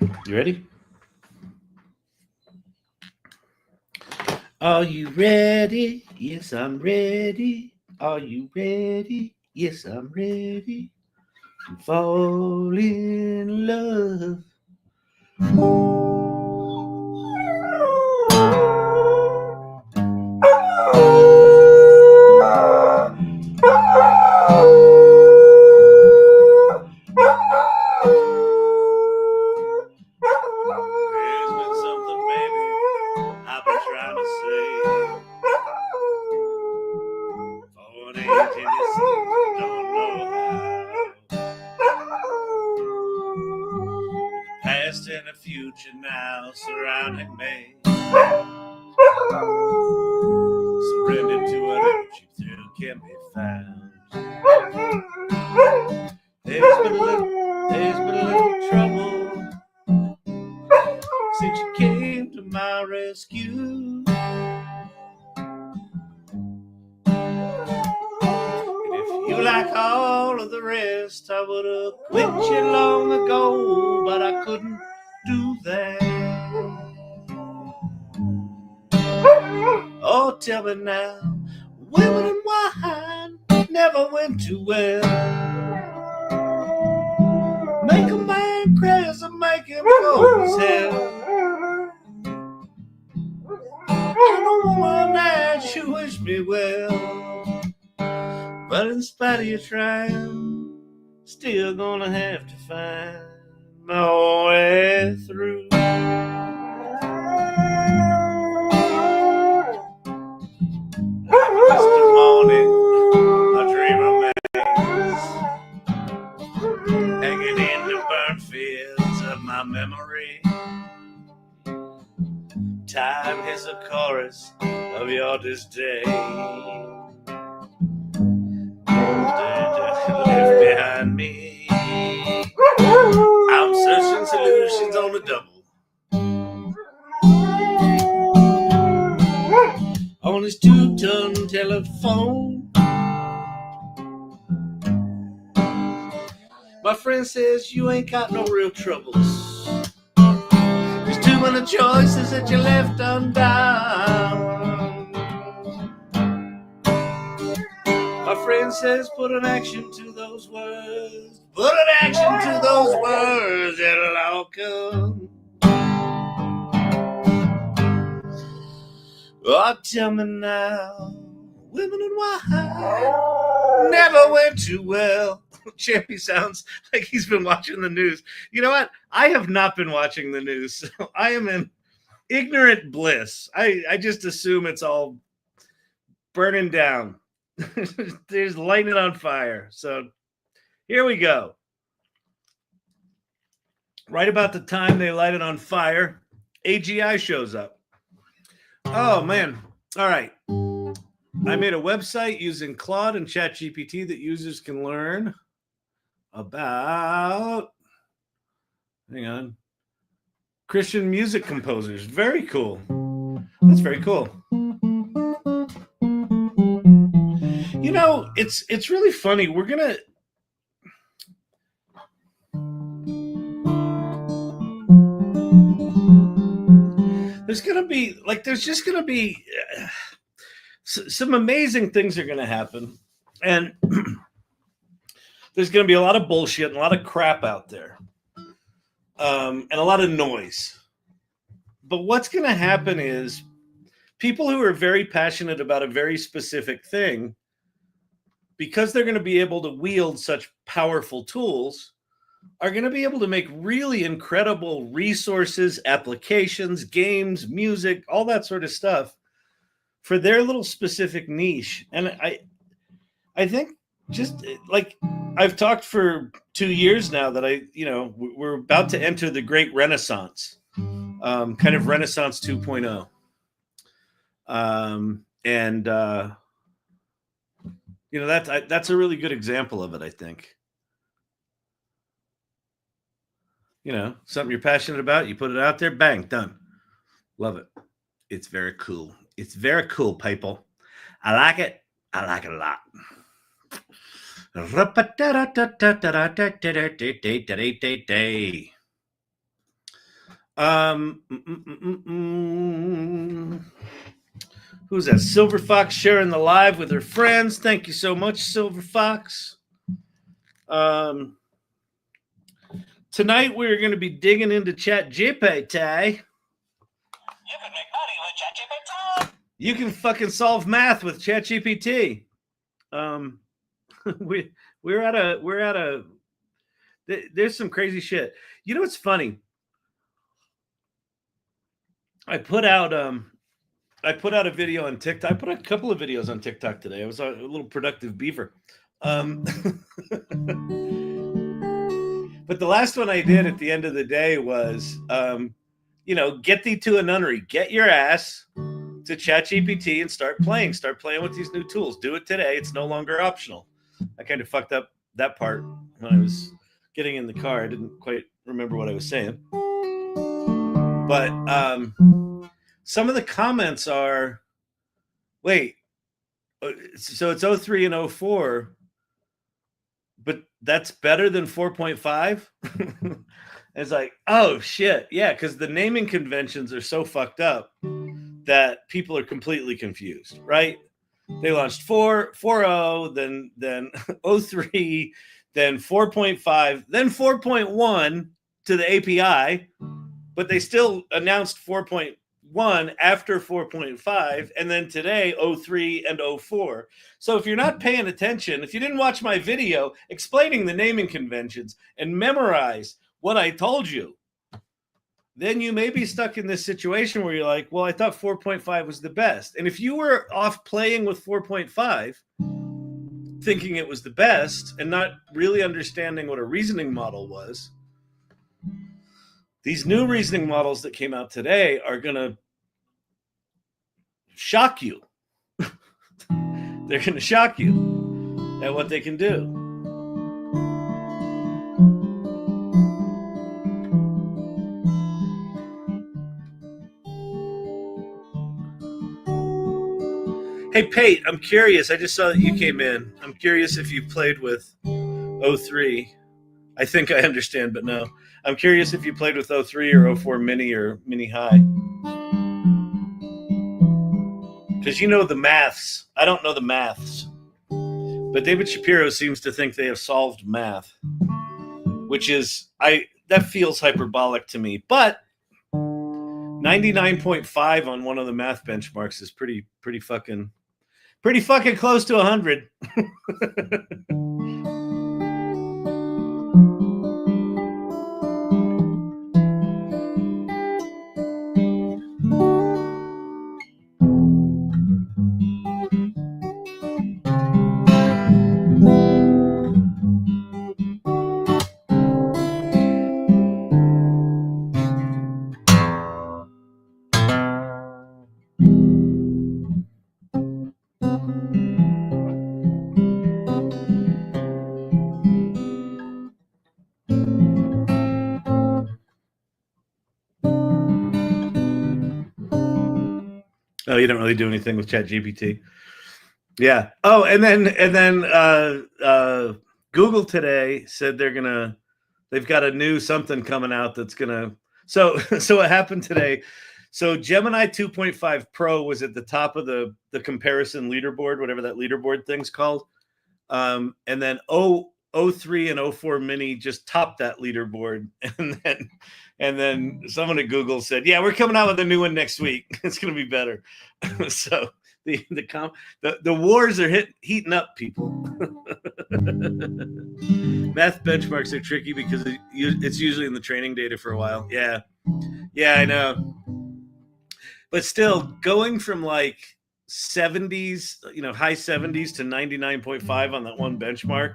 You ready? Are you ready? Yes, I'm ready. Are you ready? Yes, I'm ready. Fall in love. There's been something, baby, I've been trying to say. For an age in this season, don't know how. Past and the future now surrounding me. Surrender to whatever cheap thrill can be found. There's been a little trouble since you came to my rescue. And if you like all of the rest, I would have quit you long ago, but I couldn't do that. Oh, tell me now, women and wine never went too well. Make a man crazy, make him go as hell. I know woman that she wish me well, but in spite of your trying, still gonna have to find my way through. Just a morning, a dream of maze, hanging in the burnt fields of my memory. Time is a chorus of your disdain. Left behind me. I'm searching solutions on the double. On his 2-ton telephone. My friend says you ain't got no real troubles. There's too many choices that you left undone. My friend says put an action to those words. Put an action to those words, it'll all come. Oh, tell me now, women and wine never went too well. Champy sounds like he's been watching the news. You know what? I have not been watching the news, so I am in ignorant bliss. I just assume it's all burning down. There's lighting it on fire. So here we go. Right about the time they light it on fire, AGI shows up. Oh, man. All right. I made a website using Claude and ChatGPT that users can learn about, hang on, Christian music composers. Very cool. That's very cool. You know, it's really funny. We're going to, there's just going to be some amazing things are going to happen. And there's going to be a lot of bullshit and a lot of crap out there. And a lot of noise. But what's going to happen is people who are very passionate about a very specific thing, because they're going to be able to wield such powerful tools, are going to be able to make really incredible resources, applications, games, music, all that sort of stuff for their little specific niche. And I think just like I've talked for 2 years now that we're about to enter the great renaissance, kind of Renaissance 2.0. That's a really good example of it, I think. Something you're passionate about, you put it out there, bang, done. Love it. It's very cool. It's very cool, people. I like it. I like it a lot. Who's that? Silver Fox sharing the live with her friends. Thank you so much, Silver Fox. Tonight we're going to be digging into ChatGPT. You can make money with ChatGPT. You can fucking solve math with ChatGPT. We're at a. There's some crazy shit. You know what's funny? I put out a video on TikTok. I put a couple of videos on TikTok today. I was a little productive beaver. But the last one I did at the end of the day was, get thee to a nunnery. Get your ass to ChatGPT and start playing. Start playing with these new tools. Do it today. It's no longer optional. I kind of fucked up that part when I was getting in the car. I didn't quite remember what I was saying. But some of the comments are, wait, so it's 03 and 04, but that's better than 4.5? It's like, oh shit, yeah, because the naming conventions are so fucked up that people are completely confused, right? They launched 4.0, then 03, then 4.5, then 4.1 to the API, but they still announced 4.1 after 4.5, and then today 03 and 04. So if you're not paying attention, if you didn't watch my video explaining the naming conventions and memorize what I told you, then you may be stuck in this situation where you're like, well, I thought 4.5 was the best. And if you were off playing with 4.5, thinking it was the best and not really understanding what a reasoning model was, these new reasoning models that came out today are going to shock you. They're going to shock you at what they can do. Hey, Pate, I'm curious. I just saw that you came in. I'm curious if you played with 03. I think I understand, but no. I'm curious if you played with 03 or 04-mini or mini-high. Because you know the maths. I don't know the maths. But David Shapiro seems to think they have solved math, which is, that feels hyperbolic to me. But 99.5 on one of the math benchmarks is pretty fucking close to 100. Oh, you don't really do anything with ChatGPT. Yeah. Oh, and then Google today said they've got a new something coming out that's gonna. So what happened today? So Gemini 2.5 Pro was at the top of the comparison leaderboard, whatever that leaderboard thing's called. And then 03 and 04-mini just topped that leaderboard, and then someone at Google said, "Yeah, we're coming out with a new one next week. It's going to be better." So the wars are heating up, people. Math benchmarks are tricky because it's usually in the training data for a while. Yeah, I know. But still, going from like 70s, high 70s to 99.5 on that one benchmark.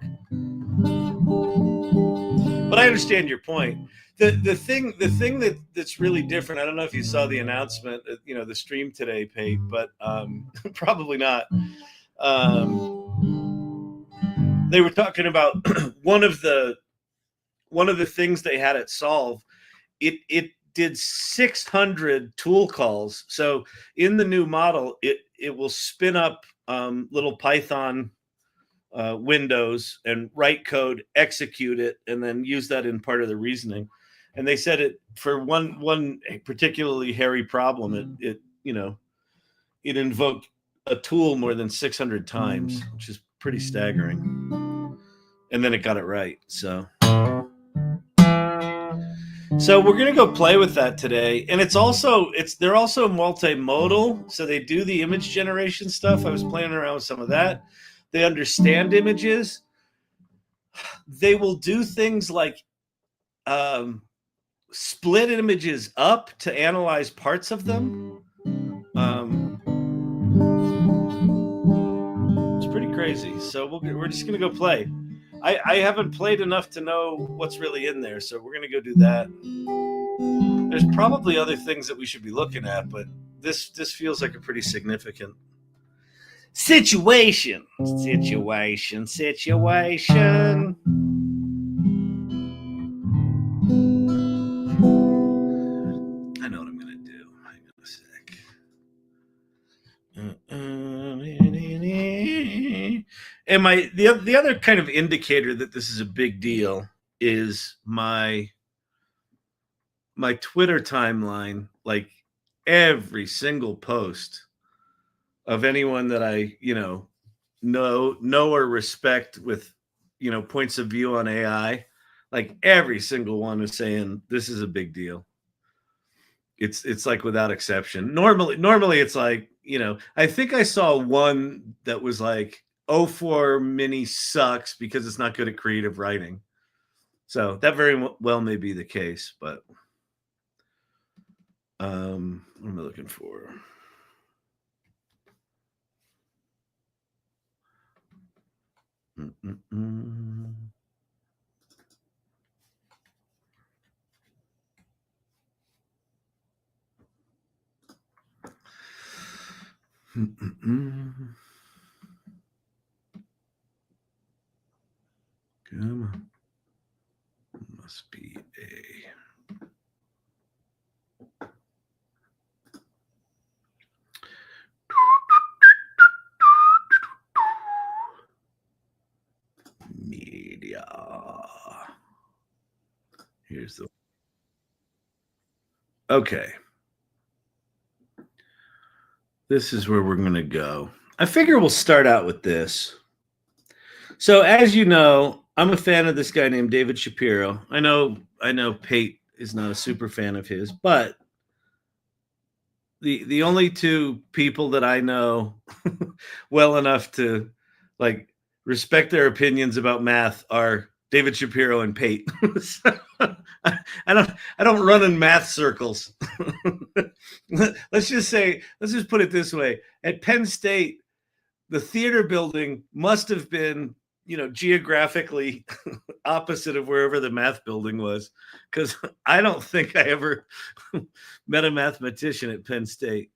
But I understand your point. The thing that's really different. I don't know if you saw the announcement, the stream today, Pate, but probably not. They were talking about one of the things they had at Solve. It did 600 tool calls. So in the new model, it will spin up little Python windows and write code, execute it, and then use that in part of the reasoning. And they said it for one particularly hairy problem, it invoked a tool more than 600 times, which is pretty staggering. And then it got it right. So we're gonna go play with that today. And they're also multimodal, so they do the image generation stuff. I was playing around with some of that. They understand images. They will do things like split images up to analyze parts of them. It's pretty crazy. So we're just gonna go play. I haven't played enough to know what's really in there, so we're gonna go do that. There's probably other things that we should be looking at, but this feels like a pretty significant situation. I know what I'm gonna do. Hang on a sec. And the other kind of indicator that this is a big deal is my Twitter timeline. Like every single post of anyone that I know or respect with points of view on AI, like every single one is saying this is a big deal. It's like without exception. Normally it's like, I think I saw one that was like o4-mini sucks because it's not good at creative writing. So that very well may be the case, but what am I looking for? Come on. Must be a media. Here's the okay. This is where we're going to go. I figure we'll start out with this. So, as you know, I'm a fan of this guy named David Shapiro. I know Pate is not a super fan of his, but the only two people that I know well enough to like respect their opinions about math are David Shapiro and Pate. So, I don't run in math circles. Let's just put it this way. At Penn State, the theater building must have been, geographically opposite of wherever the math building was, because I don't think I ever met a mathematician at Penn State.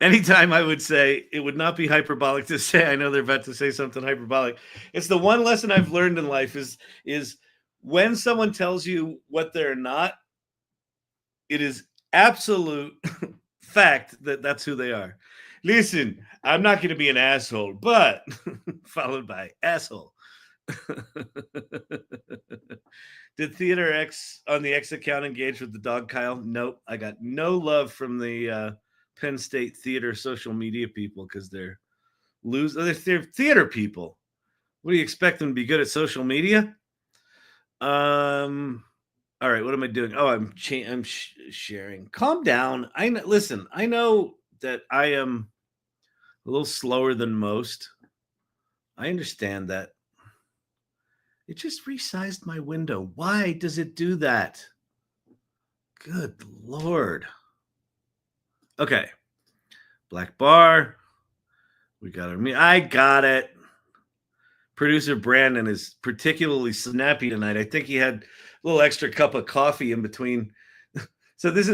Anytime I would say, it would not be hyperbolic to say, I know they're about to say something hyperbolic. It's the one lesson I've learned in life is when someone tells you what they're not, it is absolute fact that that's who they are. Listen, I'm not going to be an asshole, but followed by asshole. Did Theater X on the X account engage with the dog Kyle? Nope. I got no love from the Penn State theater social media people because they're theater people. What do you expect them to be good at social media? All right, what am I doing? Oh, I'm sharing. Calm down. Listen. I know that I am a little slower than most. I understand that. It just resized my window. Why does it do that? Good Lord. Okay. Black bar. We got our I got it. Producer Brandon is particularly snappy tonight. I think he had a little extra cup of coffee in between. So this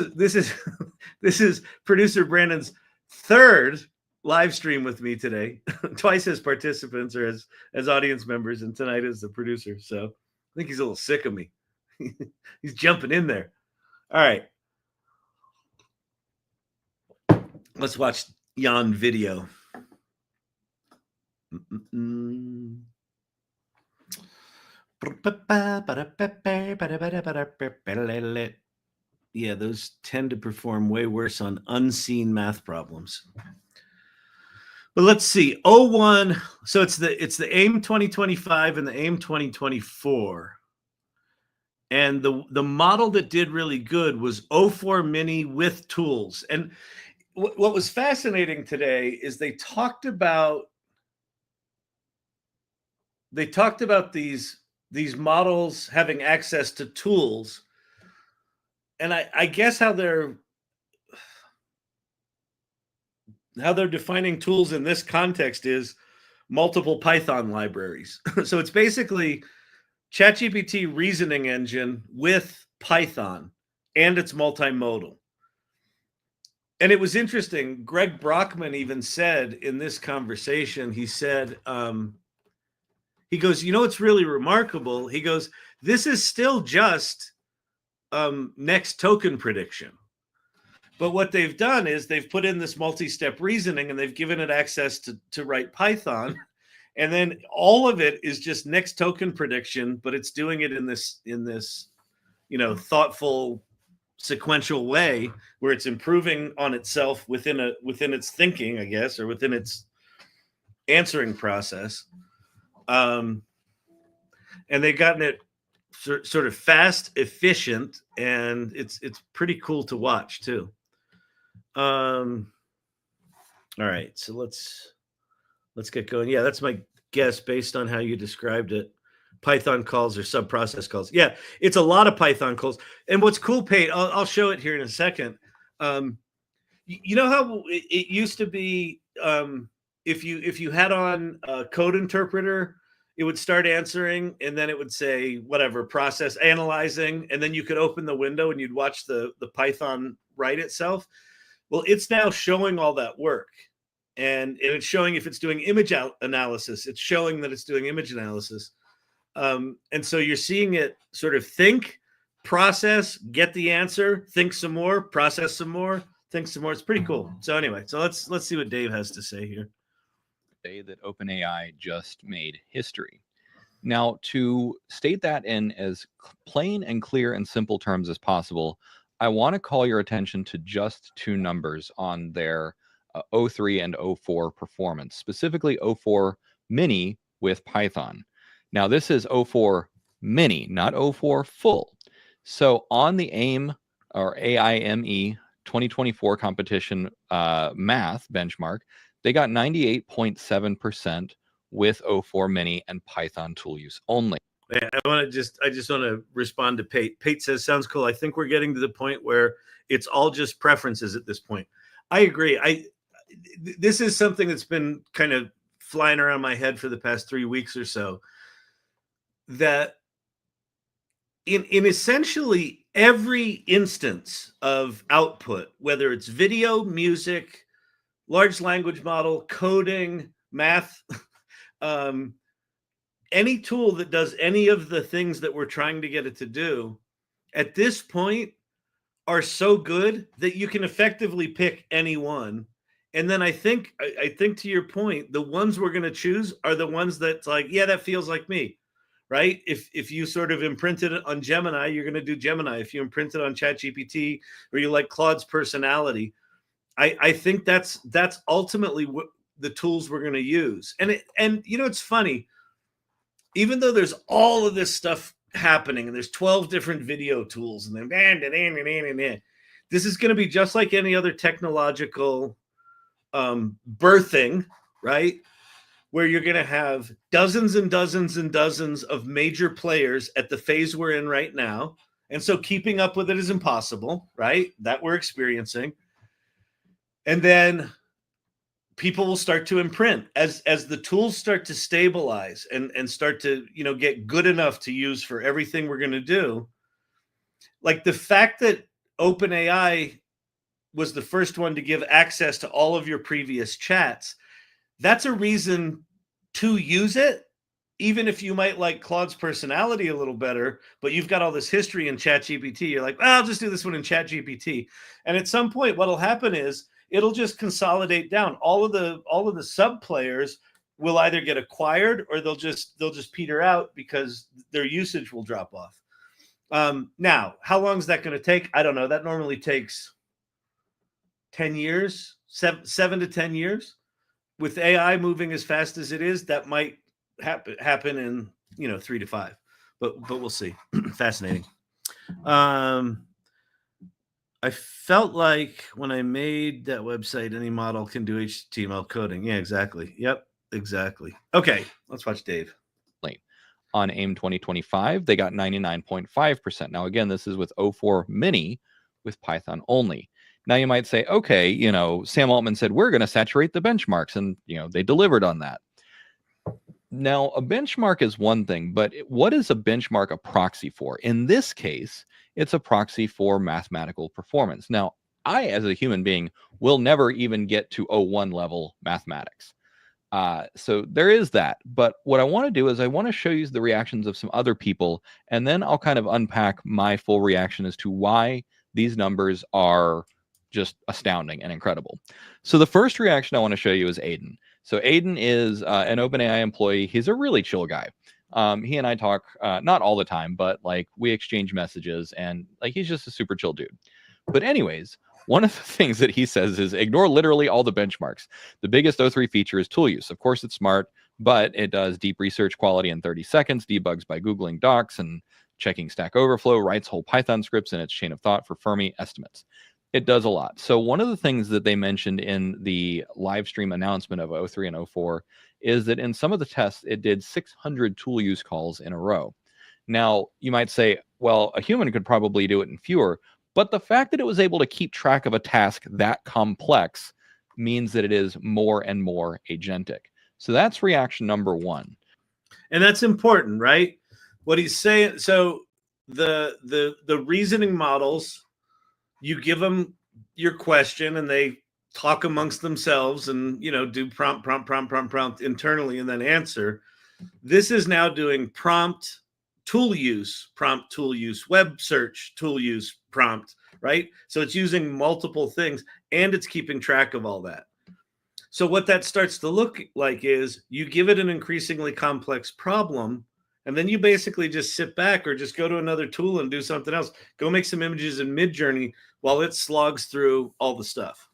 is producer Brandon's third live stream with me today, twice as participants or as audience members, and tonight as the producer. So I think he's a little sick of me. He's jumping in there. All right. Let's watch Jan video. Yeah, those tend to perform way worse on unseen math problems. But let's see. O1, so it's the AIM 2025 and the AIM 2024. And the model that did really good was o4-mini with tools. And what was fascinating today is they talked about these models having access to tools. And I guess how they're defining tools in this context is multiple Python libraries. So it's basically ChatGPT reasoning engine with Python, and it's multimodal. And it was interesting. Greg Brockman even said in this conversation, he said, he goes, you know, it's really remarkable. He goes, this is still just next token prediction. But what they've done is they've put in this multi-step reasoning and they've given it access to write Python. And then all of it is just next token prediction, but it's doing it in this, you know, thoughtful, sequential way where it's improving on itself within its thinking, I guess, or within its answering process. And they've gotten it sort of fast, efficient, and it's pretty cool to watch too. All right, so let's get going. Yeah, that's my guess based on how you described it. Python calls or sub-process calls. Yeah, it's a lot of Python calls. And what's cool, Pate, I'll show it here in a second. You know how it used to be, if you had on a code interpreter, it would start answering and then it would say whatever, process analyzing, and then you could open the window and you'd watch the Python write itself. Well, it's now showing all that work. And it's showing if it's doing image analysis, it's showing that it's doing image analysis. And so you're seeing it sort of think, process, get the answer, think some more, process some more, think some more. It's pretty cool. So anyway, so let's see what Dave has to say here. Say that OpenAI just made history. Now, to state that in as plain and clear and simple terms as possible, I want to call your attention to just two numbers on their O3 and O4 performance, specifically o4-mini with Python. Now, this is o4-mini, not o4 full. So on the AIM or AIME 2024 competition math benchmark, they got 98.7% with o4-mini and Python tool use only. I just want to respond to Pate. Pate says, sounds cool. I think we're getting to the point where it's all just preferences at this point. I agree. This is something that's been kind of flying around my head for the past 3 weeks or so, that in essentially every instance of output, whether it's video, music, large language model, coding, math, any tool that does any of the things that we're trying to get it to do at this point are so good that you can effectively pick any one. And then I think to your point, the ones we're going to choose are the ones that's like, yeah, that feels like me, right? If you sort of imprinted it on Gemini, you're going to do Gemini. If you imprint it on ChatGPT or you like Claude's personality, I think that's ultimately what the tools we're going to use. And you know, it's funny, even though there's all of this stuff happening and there's 12 different video tools and then this is going to be just like any other technological birthing, right? Where you're going to have dozens and dozens and dozens of major players at the phase we're in right now. And so keeping up with it is impossible, right? That we're experiencing. And then people will start to imprint as the tools start to stabilize and start to, you know, get good enough to use for everything we're going to do. Like the fact that OpenAI was the first one to give access to all of your previous chats, that's a reason to use it, even if you might like Claude's personality a little better, but you've got all this history in ChatGPT. You're like, I'll just do this one in ChatGPT. And at some point, what'll happen is it'll just consolidate down. All of the sub players will either get acquired or they'll just peter out because their usage will drop off. Now, how long is that going to take? I don't know. That normally takes 10 years, 7 to 10 years. With AI moving as fast as it is, that might happen in 3 to 5. But we'll see. Fascinating. I felt like when I made that website, any model can do HTML coding. Yeah, exactly. Yep, exactly. Okay, let's watch Dave. On AIM 2025, they got 99.5%. Now, again, this is with o4-mini with Python only. Now, you might say, okay, Sam Altman said, we're going to saturate the benchmarks, and, they delivered on that. Now, a benchmark is one thing, but what is a benchmark a proxy for? In this case, it's a proxy for mathematical performance. Now, I, as a human being, will never even get to O1 level mathematics. So there is that. But what I want to do is I want to show you the reactions of some other people, and then I'll kind of unpack my full reaction as to why these numbers are just astounding and incredible. So the first reaction I want to show you is Aiden. So Aiden is an OpenAI employee. He's a really chill guy. He and I talk not all the time, but like we exchange messages, and like he's just a super chill dude. But anyways, one of the things that he says is ignore literally all the benchmarks. The biggest O3 feature is tool use. Of course, it's smart, but it does deep research quality in 30 seconds, debugs by Googling docs and checking Stack Overflow, writes whole Python scripts in its chain of thought for Fermi estimates. It does a lot. So one of the things that they mentioned in the live stream announcement of O3 and O4 is that in some of the tests, it did 600 tool use calls in a row. Now, you might say, well, a human could probably do it in fewer, but the fact that it was able to keep track of a task that complex means that it is more and more agentic. So that's reaction number one. And that's important, right? What he's saying. So the reasoning models, you give them your question and they talk amongst themselves and do prompt internally and then answer. This is now doing prompt tool use, web search tool use, prompt, right? So it's using multiple things and it's keeping track of all that. So what that starts to look like is you give it an increasingly complex problem, and then you basically just sit back or just go to another tool and do something else. Go make some images in Midjourney while it slogs through all the stuff.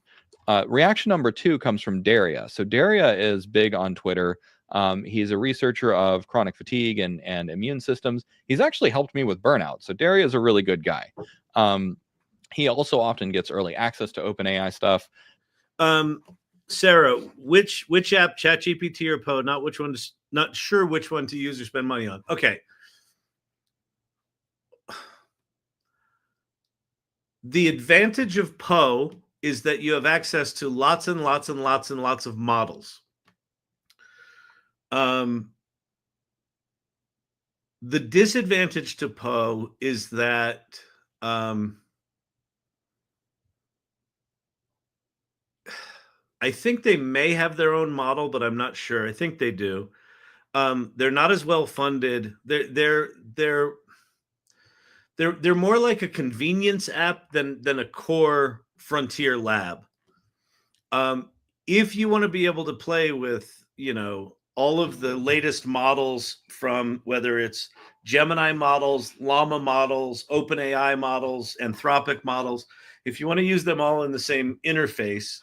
Reaction number two comes from Daria. So Daria is big on Twitter. He's a researcher of chronic fatigue and immune systems. He's actually helped me with burnout. So Daria is a really good guy. He also often gets early access to OpenAI stuff. Sarah, which app, ChatGPT or Poe? Not sure which one to use or spend money on. Okay. The advantage of Poe is that you have access to lots and lots and lots and lots of models. The disadvantage to Poe is that I think they may have their own model, but I'm not sure. I think they do. They're not as well funded. They're more like a convenience app than a core frontier lab. If you want to be able to play with, all of the latest models from whether it's Gemini models, Llama models, OpenAI models, Anthropic models, if you want to use them all in the same interface,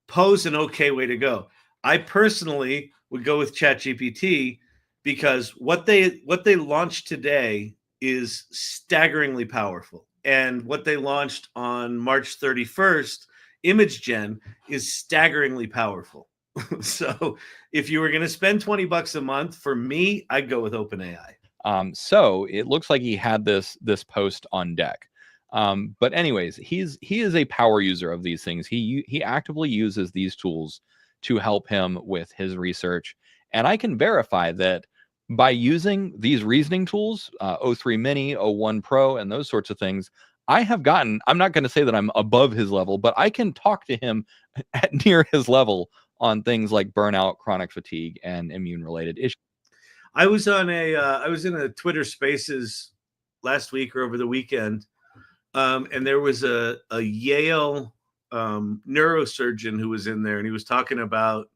Poe's an okay way to go. I personally would go with ChatGPT because what they launched today is staggeringly powerful. And what they launched on March 31st, Image Gen, is staggeringly powerful. So if you were going to spend $20 a month, for me, I'd go with OpenAI. So it looks like he had this post on deck. But anyways, he is a power user of these things. He actively uses these tools to help him with his research. And I can verify that by using these reasoning tools, O3-mini, O1 Pro, and those sorts of things, I'm not going to say that I'm above his level, but I can talk to him at near his level on things like burnout, chronic fatigue, and immune-related issues. I was in a Twitter Spaces last week or over the weekend, and there was a Yale neurosurgeon who was in there, and he was talking about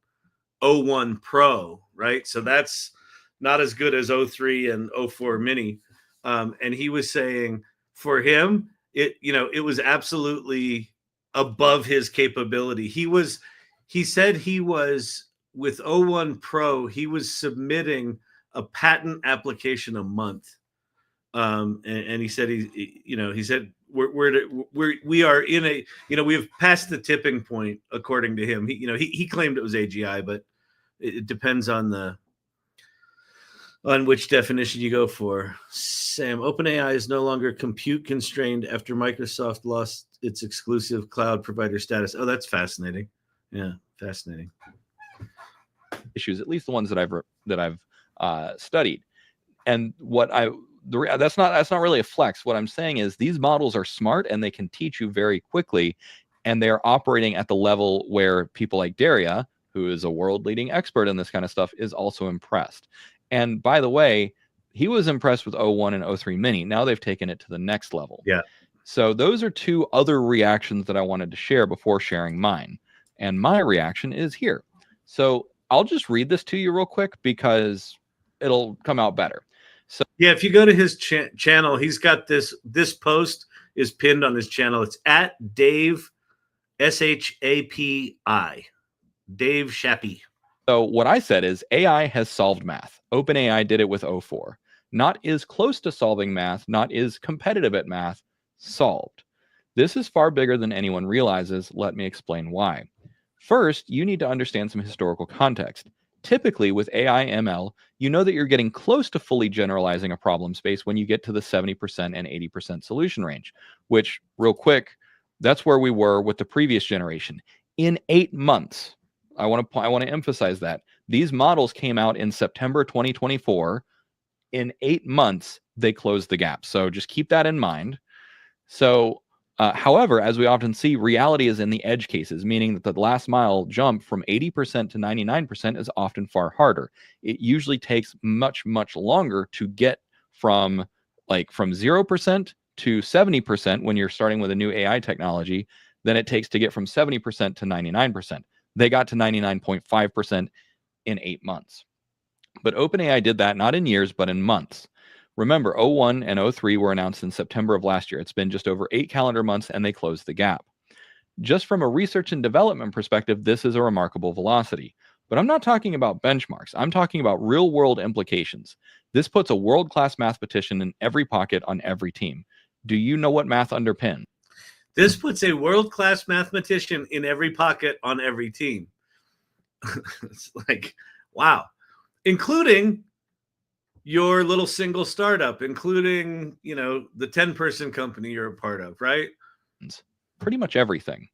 O1 Pro, right? So that's not as good as O3 and O4 Mini, and he was saying for him, it was absolutely above his capability. He said he was with O1 Pro, he was submitting a patent application a month. And he said he said we are in a, we've passed the tipping point according to him. He claimed it was AGI, but it depends on which definition you go for. Sam, OpenAI is no longer compute constrained after Microsoft lost its exclusive cloud provider status. Oh, that's fascinating. Yeah, fascinating. Issues, at least the ones that I've studied. And that's not really a flex. What I'm saying is these models are smart and they can teach you very quickly, and they're operating at the level where people like Daria, who is a world-leading expert in this kind of stuff, is also impressed. And by the way, he was impressed with O1 and O3-mini. Now they've taken it to the next level. Yeah. So those are two other reactions that I wanted to share before sharing mine. And my reaction is here. So I'll just read this to you real quick because it'll come out better. So yeah, if you go to his channel, he's got this post is pinned on his channel. It's at Dave SHAPI, Dave Shapiro. So what I said is AI has solved math. OpenAI did it with O4. Not is close to solving math, not is competitive at math, solved. This is far bigger than anyone realizes. Let me explain why. First, you need to understand some historical context. Typically with AI ML, you know that you're getting close to fully generalizing a problem space when you get to the 70% and 80% solution range, which, real quick, that's where we were with the previous generation. In 8 months, I want to emphasize that these models came out in September 2024. In 8 months, they closed the gap. So just keep that in mind. So, however, as we often see, reality is in the edge cases, meaning that the last mile jump from 80% to 99% is often far harder. It usually takes much, much longer to get from 0% to 70% when you're starting with a new AI technology than it takes to get from 70% to 99%. They got to 99.5% in 8 months. But OpenAI did that not in years, but in months. Remember, O1 and O3 were announced in September of last year. It's been just over 8 calendar months, and they closed the gap. Just from a research and development perspective, this is a remarkable velocity. But I'm not talking about benchmarks. I'm talking about real-world implications. This puts a world-class mathematician in every pocket on every team. Do you know what math underpins? This puts a world-class mathematician in every pocket on every team. It's like, wow. Including your little single startup, including, the 10-person company you're a part of, right? Pretty much everything.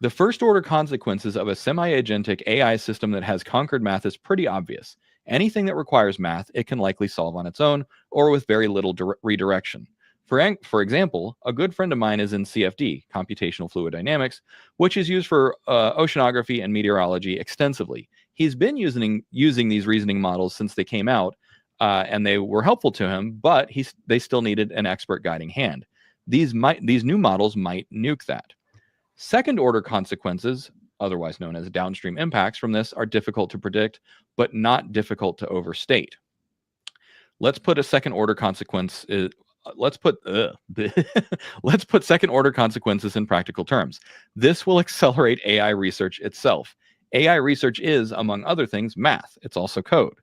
The first-order consequences of a semi-agentic AI system that has conquered math is pretty obvious. Anything that requires math, it can likely solve on its own or with very little redirection. For example, a good friend of mine is in CFD, computational fluid dynamics, which is used for oceanography and meteorology extensively. He's been using these reasoning models since they came out, and they were helpful to him, but they still needed an expert guiding hand. These new models might nuke that. Second-order consequences, otherwise known as downstream impacts from this, are difficult to predict, but not difficult to overstate. Let's put a second-order consequence. Let's put second-order consequences in practical terms. This will accelerate AI research itself. AI research is, among other things, math. It's also code.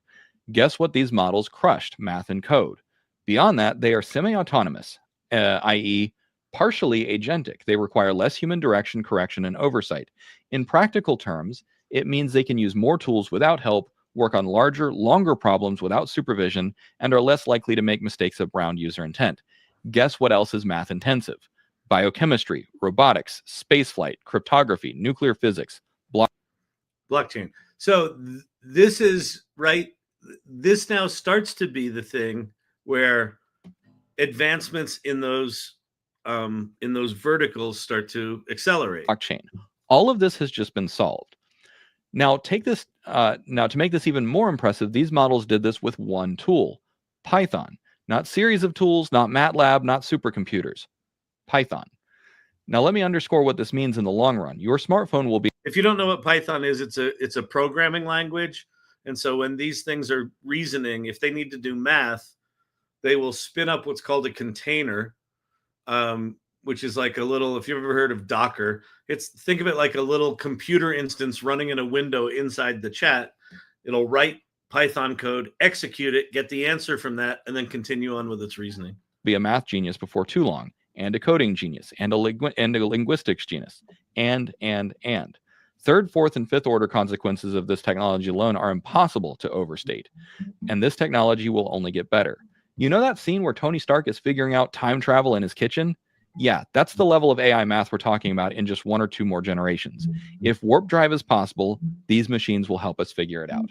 Guess what these models crushed? Math and code. Beyond that, they are semi-autonomous, i.e., partially agentic. They require less human direction, correction, and oversight. In practical terms, it means they can use more tools without help, work on larger, longer problems without supervision, and are less likely to make mistakes around user intent. Guess what else is math intensive? Biochemistry, robotics, spaceflight, cryptography, nuclear physics, blockchain. So this is right. This now starts to be the thing where advancements in those verticals start to accelerate. Blockchain. All of this has just been solved. Now, to make this even more impressive, these models did this with one tool, Python. Not series of tools, not MATLAB, not supercomputers. Python. Now, let me underscore what this means in the long run. Your smartphone will be... If you don't know what Python is, it's a programming language. And so when these things are reasoning, if they need to do math, they will spin up what's called a container, which is like a little, if you've ever heard of Docker, think of it like a little computer instance running in a window inside the chat. It'll write Python code, execute it, get the answer from that, and then continue on with its reasoning. Be a math genius before too long, and a coding genius, and a linguistics genius, and. Third, fourth, and fifth order consequences of this technology alone are impossible to overstate, and this technology will only get better. You know that scene where Tony Stark is figuring out time travel in his kitchen? Yeah, that's the level of AI math we're talking about in just 1 or 2 more generations. If warp drive is possible, these machines will help us figure it out.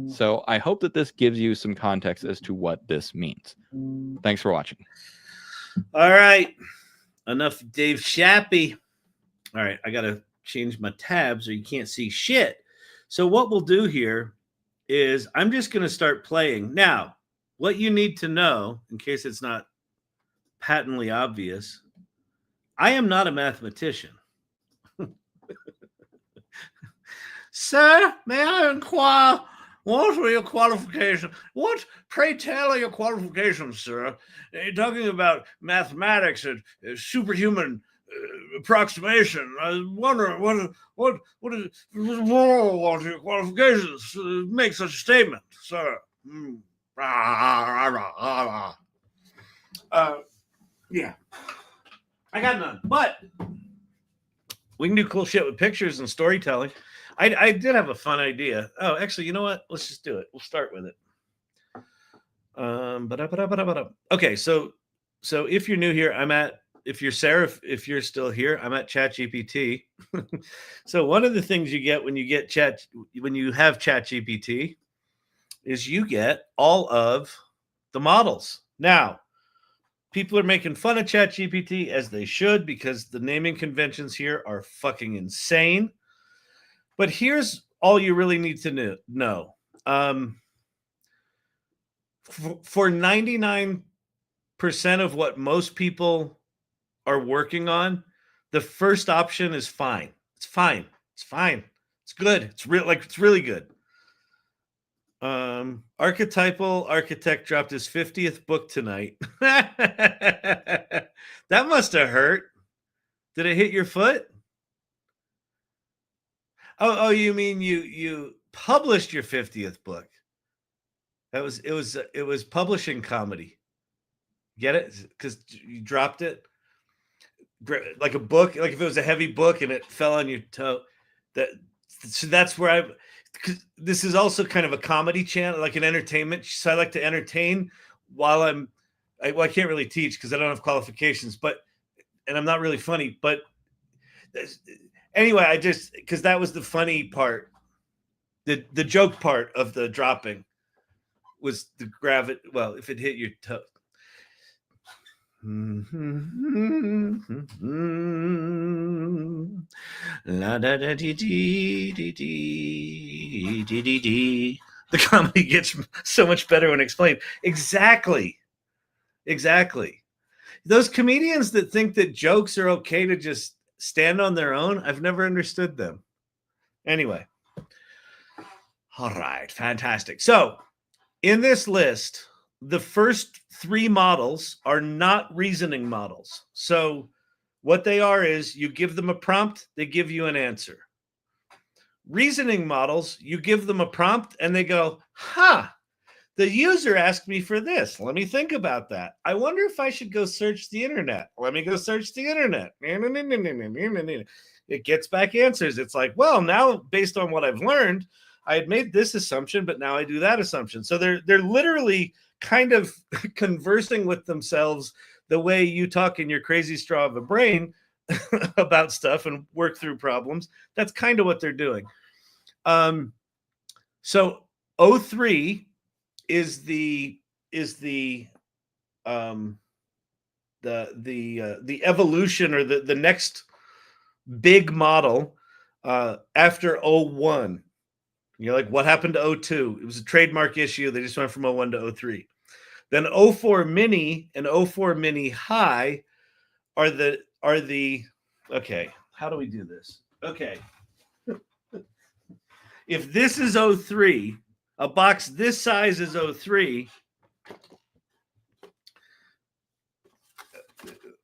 So I hope that this gives you some context as to what this means. Thanks for watching. All right. Enough Dave Shappy. All right. I got to change my tabs or you can't see shit. So what we'll do here is I'm just going to start playing. Now, what you need to know, in case it's not patently obvious, I am not a mathematician. Sir, may I inquire, what are your qualifications? What, pray tell, are your qualifications, sir? You're talking about mathematics and superhuman approximation. I wonder what are your qualifications to make such a statement, sir? Yeah, I got none, but we can do cool shit with pictures and storytelling. I did have a fun idea. Oh, actually, you know what? Let's just do it. We'll start with it. Okay, so if you're new here, if you're Sarah, if you're still here, I'm at ChatGPT. So one of the things you get when you have ChatGPT is you get all of the models. Now, people are making fun of ChatGPT, as they should, because the naming conventions here are fucking insane. But here's all you really need to know. For 99% of what most people are working on, the first option is fine. It's fine. It's fine. It's good. It's really good. Archetypal Architect dropped his 50th book tonight. That must have hurt. Did it hit your foot? Oh, you mean you published your 50th book? It was publishing comedy. Get it? Because you dropped it like a book, like if it was a heavy book and it fell on your toe. So that's where this is also kind of a comedy channel, like an entertainment. So I like to entertain while I can't really teach because I don't have qualifications, and I'm not really funny, but anyway, because that was the funny part. The joke part of the dropping was the gravity. Well, if it hit your toe. La da da dee dee dee dee dee dee dee. The comedy gets so much better when explained. Exactly. Those comedians that think that jokes are okay to just stand on their own, I've never understood them. Anyway. All right, fantastic. So, in this list, the first 3 models are not reasoning models. So, what they are is you give them a prompt, they give you an answer. Reasoning models, you give them a prompt and they go, the user asked me for this. Let me think about that. I wonder if I should go search the internet. Let me go search the internet. It gets back answers. It's like, well, now based on what I've learned, I had made this assumption, but now I do that assumption. So they're literally kind of conversing with themselves the way you talk in your crazy straw of a brain about stuff and work through problems. That's kind of what they're doing. So O3 is the evolution or the next big model after O1. You're like, what happened to O2? It was a trademark issue. They just went from O1 to O3. Then O4-mini and o4-mini-high are the okay. How do we do this? Okay. If this is O3, a box this size is O3.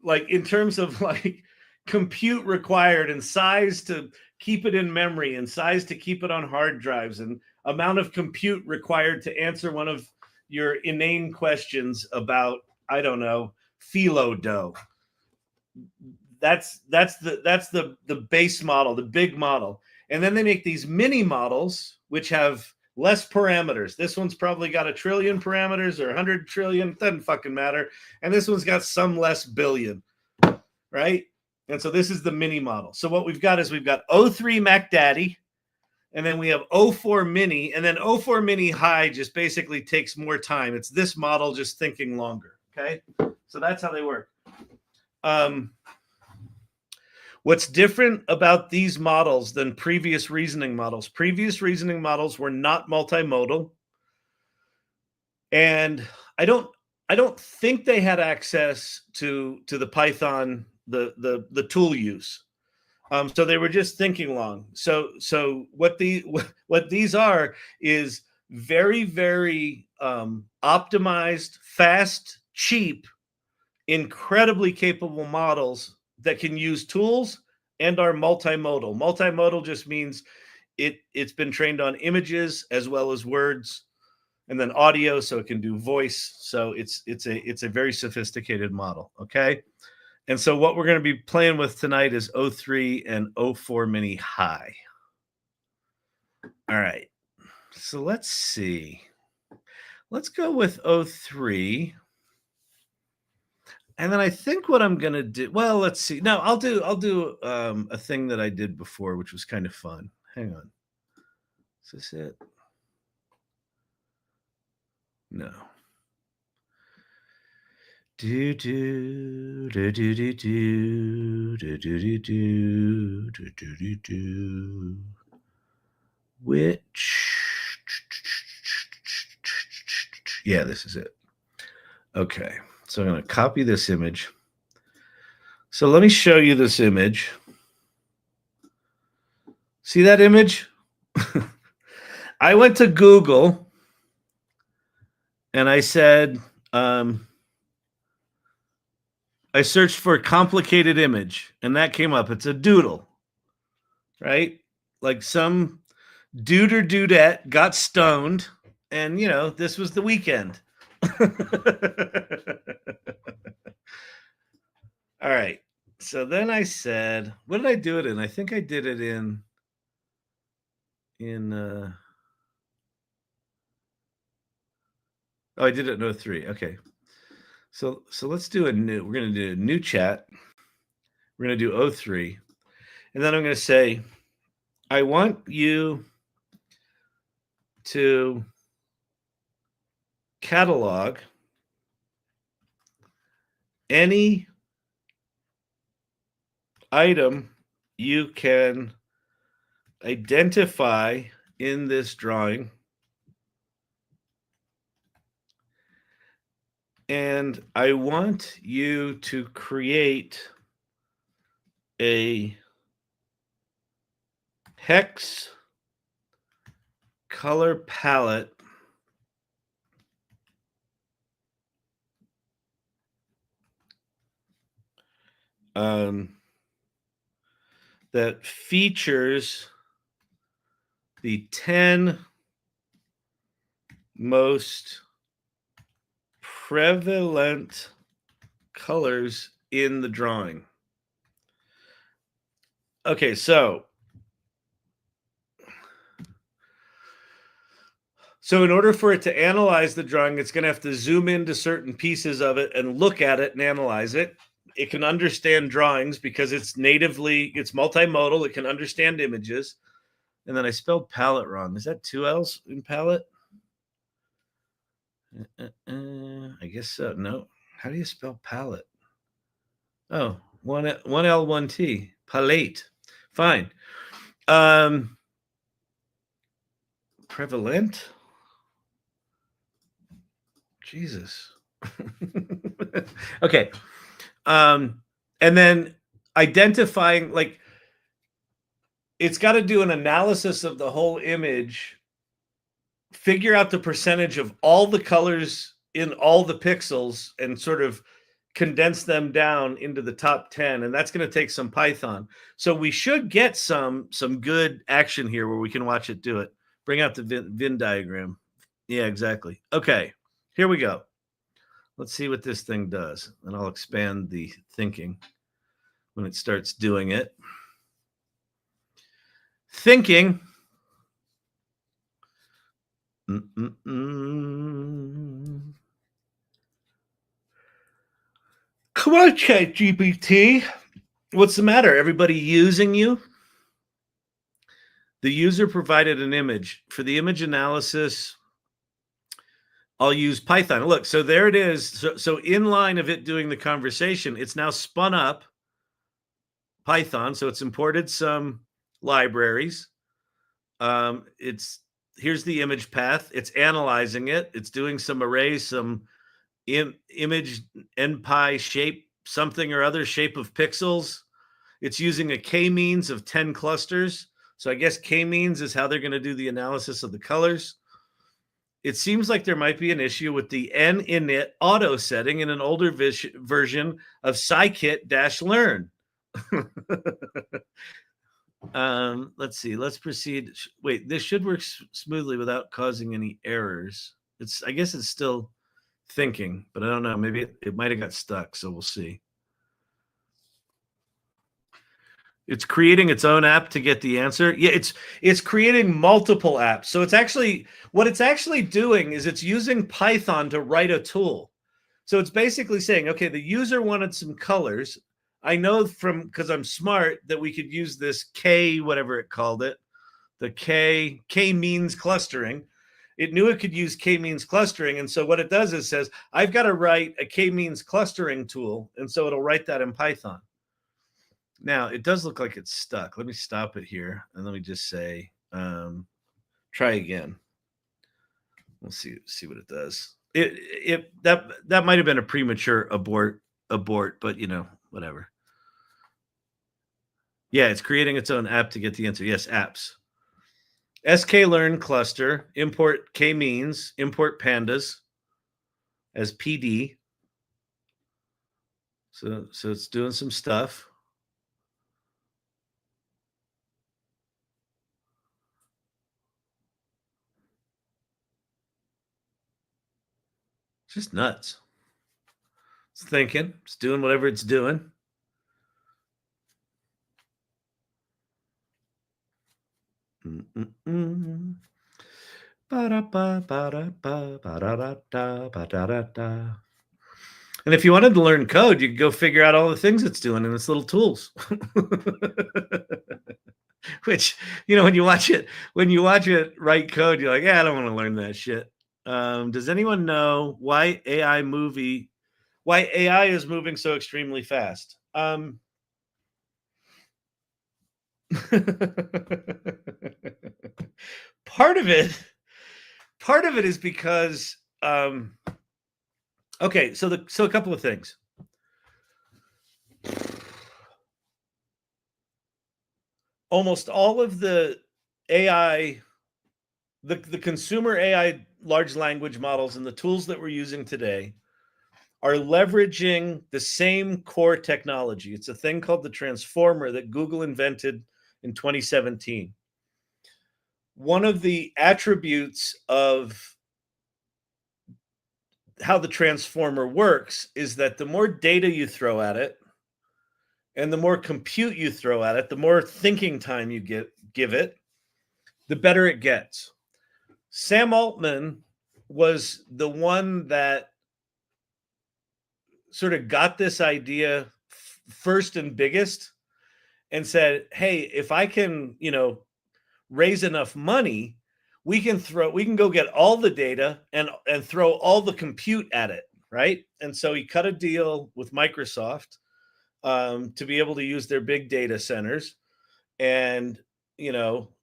like in terms of like compute required and size to keep it in memory and size to keep it on hard drives and amount of compute required to answer one of your inane questions about, I don't know, phyllo dough. That's the base model, the big model. And then they make these mini models which have less parameters. This one's probably got 1 trillion parameters or 100 trillion, doesn't fucking matter. And this one's got some less billion, right? And so this is the mini model. So what we've got is we've got o3 Mac Daddy, and then we have o4-mini, and then o4-mini-high just basically takes more time. It's this model just thinking longer, okay? So that's how they work. What's different about these models than previous reasoning models? Previous reasoning models were not multimodal, and I don't think they had access to the Python, the tool use. So they were just thinking long. So what these are is very, very optimized, fast, cheap, incredibly capable models that can use tools and are multimodal. Multimodal just means it's been trained on images as well as words, and then audio, so it can do voice. So it's a very sophisticated model. Okay. And so what we're going to be playing with tonight is o3 and o4-mini-high. All right. So let's see. Let's go with o3. And then I think what I'm going to do, well, let's see. No, I'll do a thing that I did before, which was kind of fun. Hang on. Is this it? No. Do do do do do do do do do do do do. Which? Yeah, this is it. Okay, so I'm going to copy this image. So let me show you this image. See that image? I went to Google and I said, I searched for a complicated image, and that came up. It's a doodle, right? Like some dude or dudette got stoned, and, you know, this was the weekend. All right. So then I said, what did I do it in? I think I did it in oh, I did it in o3. Okay. So let's do we're going to do a new chat. We're going to do o3. And then I'm going to say, I want you to catalog any item you can identify in this drawing, and I want you to create a hex color palette that features the 10 most prevalent colors in the drawing. Okay, so in order for it to analyze the drawing, it's going to have to zoom into certain pieces of it and look at it and analyze it. It can understand drawings because it's multimodal. It can understand images. And then I spelled palette wrong. Is that 2 L's in palette? I guess so. No. How do you spell palette? Oh, one L, 1 T. Palette. Fine. Prevalent? Jesus. Okay. And then identifying, like, it's got to do an analysis of the whole image, figure out the percentage of all the colors in all the pixels, and sort of condense them down into the top 10, and that's going to take some Python. So we should get some good action here where we can watch it do it. Bring out the Venn diagram. Yeah, exactly. Okay, here we go. Let's see what this thing does, and I'll expand the thinking when it starts doing it. Thinking. Come on, ChatGPT. What's the matter? Everybody using you? The user provided an image. For the image analysis, I'll use Python. Look, so there it is. So in line of it doing the conversation, it's now spun up Python. So it's imported some libraries. Here's the image path. It's analyzing it. It's doing some arrays, some image NPy shape, something or other shape of pixels. It's using a k-means of 10 clusters. So I guess k-means is how they're going to do the analysis of the colors. It seems like there might be an issue with the ninit auto setting in an older version of scikit-learn. Let's see. Let's proceed. Wait, this should work smoothly without causing any errors. I guess it's still thinking, but I don't know. Maybe it might have got stuck, so we'll see. It's creating its own app to get the answer. Yeah, it's creating multiple apps. So it's actually what it's actually doing is it's using Python to write a tool. So it's basically saying, okay, the user wanted some colors. I know because I'm smart that we could use this K, whatever it called it, the k-means clustering. It knew it could use k-means clustering. And so what it does is says, I've got to write a k-means clustering tool. And so it'll write that in Python. Now, it does look like it's stuck. Let me stop it here. And let me just say, try again. We'll see what it does. That might have been a premature abort, but whatever. Yeah, it's creating its own app to get the answer. Yes, apps. sklearn cluster, import k-means, import pandas as PD. So it's doing some stuff. It's just nuts. It's thinking. It's doing whatever it's doing. And if you wanted to learn code, you could go figure out all the things it's doing in its little tools. Which, when you watch it write code, you're like, yeah, I don't want to learn that shit. Does anyone know why AI is moving so extremely fast? Part of it is because okay, so a couple of things. Almost all of the AI, the consumer AI large language models and the tools that we're using today are leveraging the same core technology. It's a thing called the transformer that Google invented in 2017. One of the attributes of how the transformer works is that the more data you throw at it and the more compute you throw at it, the more thinking time you give it, the better it gets. Sam Altman was the one that sort of got this idea first and biggest and said, hey, if I can, raise enough money, we can go get all the data and throw all the compute at it, right? And so he cut a deal with Microsoft to be able to use their big data centers. And,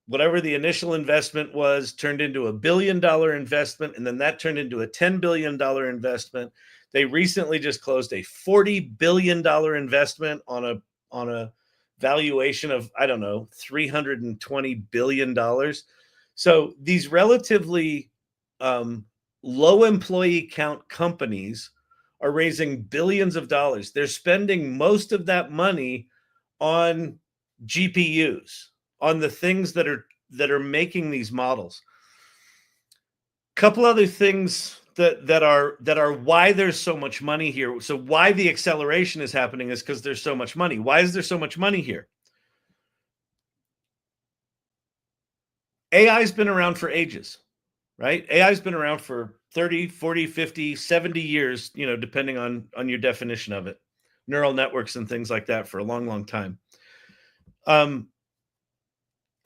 whatever the initial investment was turned into $1 billion investment. And then that turned into a $10 billion investment. They recently just closed a $40 billion investment on a valuation of, I don't know, $320 billion. So these relatively low employee count companies are raising billions of dollars. They're spending most of that money on GPUs, on the things that are making these models. Couple other things that are why there's so much money here. So why the acceleration is happening is because there's so much money. Why is there so much money here? AI's been around for ages, right? AI's been around for 30, 40, 50, 70 years, depending on your definition of it. Neural networks and things like that for a long, long time.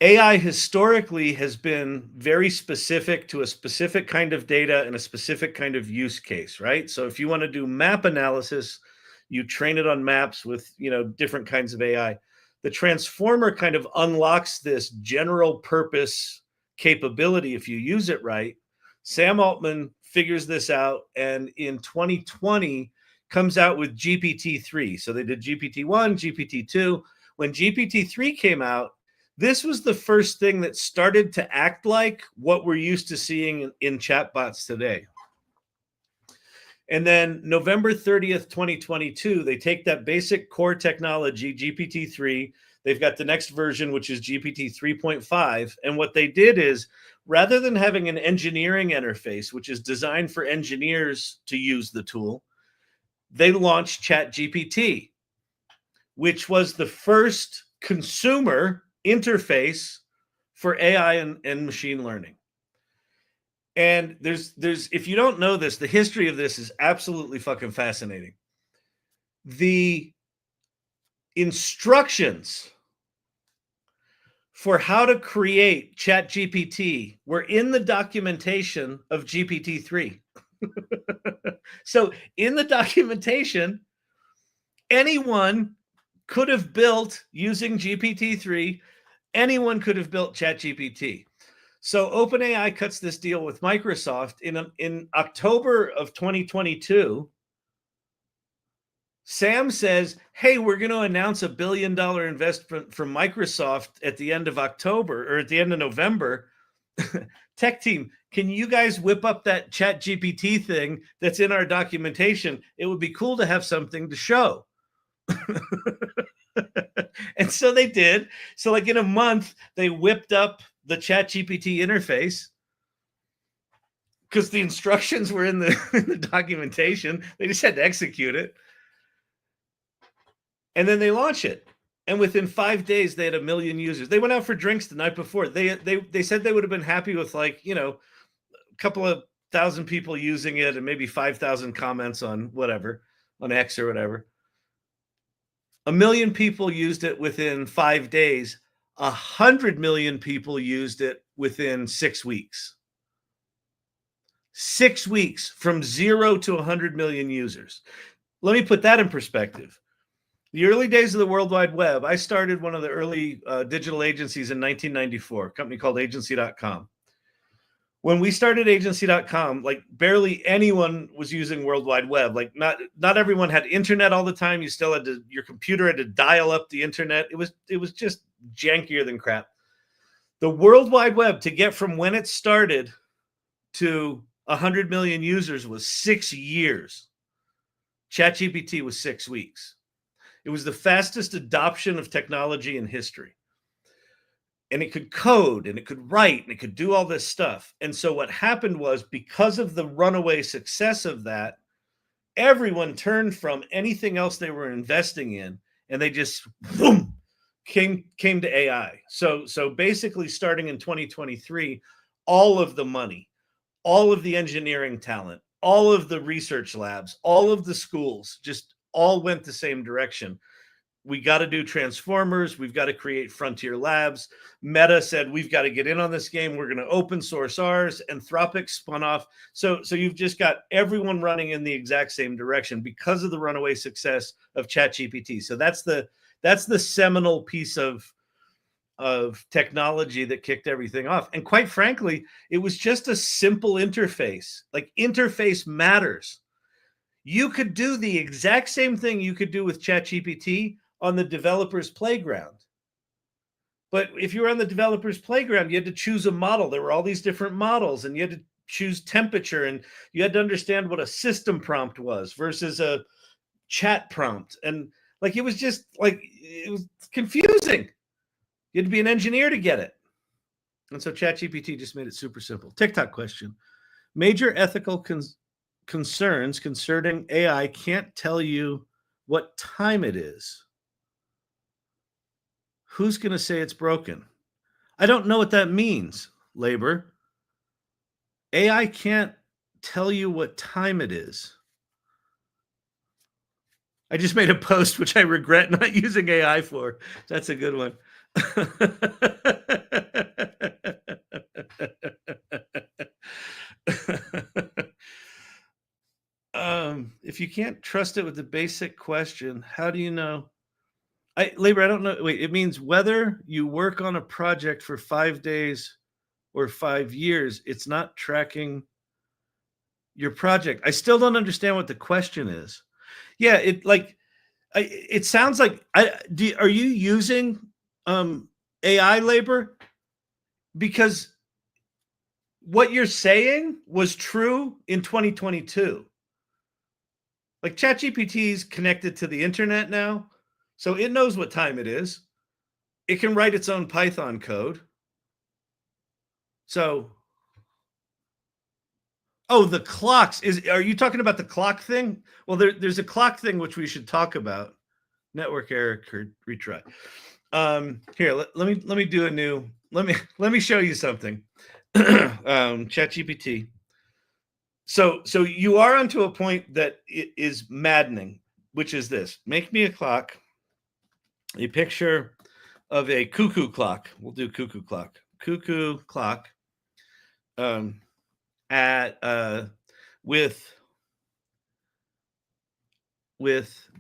AI historically has been very specific to a specific kind of data and a specific kind of use case, right? So if you want to do map analysis, you train it on maps with, different kinds of AI. The transformer kind of unlocks this general purpose capability if you use it right. Sam Altman figures this out, and in 2020 comes out with GPT-3. So they did GPT-1, GPT-2. When GPT-3 came out, this was the first thing that started to act like what we're used to seeing in chatbots today. And then November 30th, 2022, they take that basic core technology, GPT-3. They've got the next version, which is GPT 3.5. And what they did is, rather than having an engineering interface, which is designed for engineers to use the tool, they launched ChatGPT, which was the first consumer interface for AI and machine learning. And there's if you don't know this, the history of this is absolutely fucking fascinating. The instructions for how to create ChatGPT were in the documentation of GPT-3. So in the documentation, anyone could have built, using GPT-3, anyone could have built ChatGPT. So OpenAI cuts this deal with Microsoft in October of 2022. Sam says, hey, we're going to announce $1 billion investment from Microsoft at the end of October, or at the end of November. Tech team, can you guys whip up that ChatGPT thing that's in our documentation? It would be cool to have something to show. And so they did. So like in a month, they whipped up the ChatGPT interface because the instructions were in the documentation. They just had to execute it. And then they launch it. And within 5 days, they had 1 million users. They went out for drinks the night before. They said they would have been happy with a couple of thousand people using it and maybe 5,000 comments on whatever, on X or whatever. 1 million people used it within 5 days. 100 million people used it within 6 weeks. 6 weeks from 0 to 100 million users. Let me put that in perspective. The early days of the World Wide Web, I started one of the early digital agencies in 1994, a company called agency.com. When we started agency.com, like barely anyone was using World Wide Web. Like not everyone had internet all the time. You still had to, your computer had to dial up the internet. It was just jankier than crap. The World Wide Web, to get from when it started to 100 million users, was 6 years. ChatGPT was 6 weeks. It was the fastest adoption of technology in history. And it could code and it could write and it could do all this stuff. And so what happened was, because of the runaway success of that, everyone turned from anything else they were investing in, and they just boom, came to AI. So basically, starting in 2023, all of the money, all of the engineering talent, all of the research labs, all of the schools just all went the same direction. We got to do transformers. We've got to create frontier labs. Meta said, we've got to get in on this game. We're going to open source ours. Anthropic spun off. So you've just got everyone running in the exact same direction because of the runaway success of ChatGPT. So that's the seminal piece of technology that kicked everything off. And quite frankly, it was just a simple interface. Like, interface matters. You could do the exact same thing you could do with ChatGPT on the developer's playground. But if you were on the developer's playground, you had to choose a model. There were all these different models, and you had to choose temperature, and you had to understand what a system prompt was versus a chat prompt. And like, it was just like, it was confusing. You had to be an engineer to get it. And so ChatGPT just made it super simple. TikTok question. Major ethical concerns concerning AI can't tell you what time it is. Who's going to say it's broken? I don't know what that means, Labor. AI can't tell you what time it is. I just made a post, which I regret not using AI for. That's a good one. If you can't trust it with the basic question, how do you know? Labor, I don't know. Wait, it means whether you work on a project for 5 days or 5 years, it's not tracking your project. I still don't understand what the question is. Yeah, it sounds like are you using AI, Labor? Because what you're saying was true in 2022. Like, ChatGPT's connected to the internet now, so it knows what time it is. It can write its own Python code. So, oh, the clocks. Are you talking about the clock thing? Well, there's a clock thing which we should talk about. Network error, retry. Here, let me do a new. Let me show you something. ChatGPT. So you are onto a point that is maddening, which is this: make me a clock, a picture of a cuckoo clock. We'll do cuckoo clock. Cuckoo clock. At with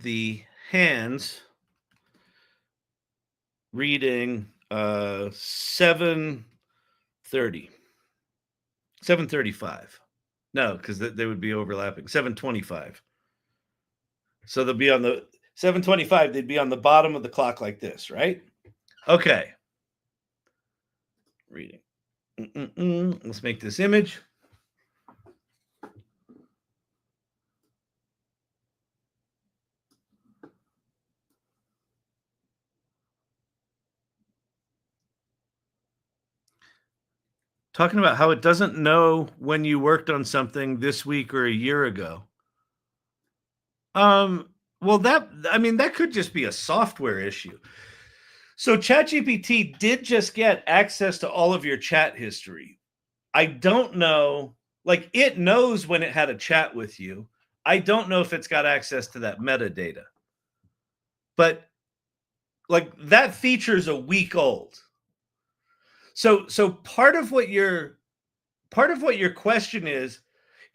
the hands reading 7:30, 7:35. No, because they would be overlapping. 7:25. So they'll be on the 7:25. They'd be on the bottom of the clock like this, right? Okay. Reading. Let's make this image. Talking about how it doesn't know when you worked on something this week or a year ago. Well, that could just be a software issue. So ChatGPT did just get access to all of your chat history. I don't know, like, it knows when it had a chat with you. I don't know if it's got access to that metadata. But like, that feature is a week old. So part of what your question is,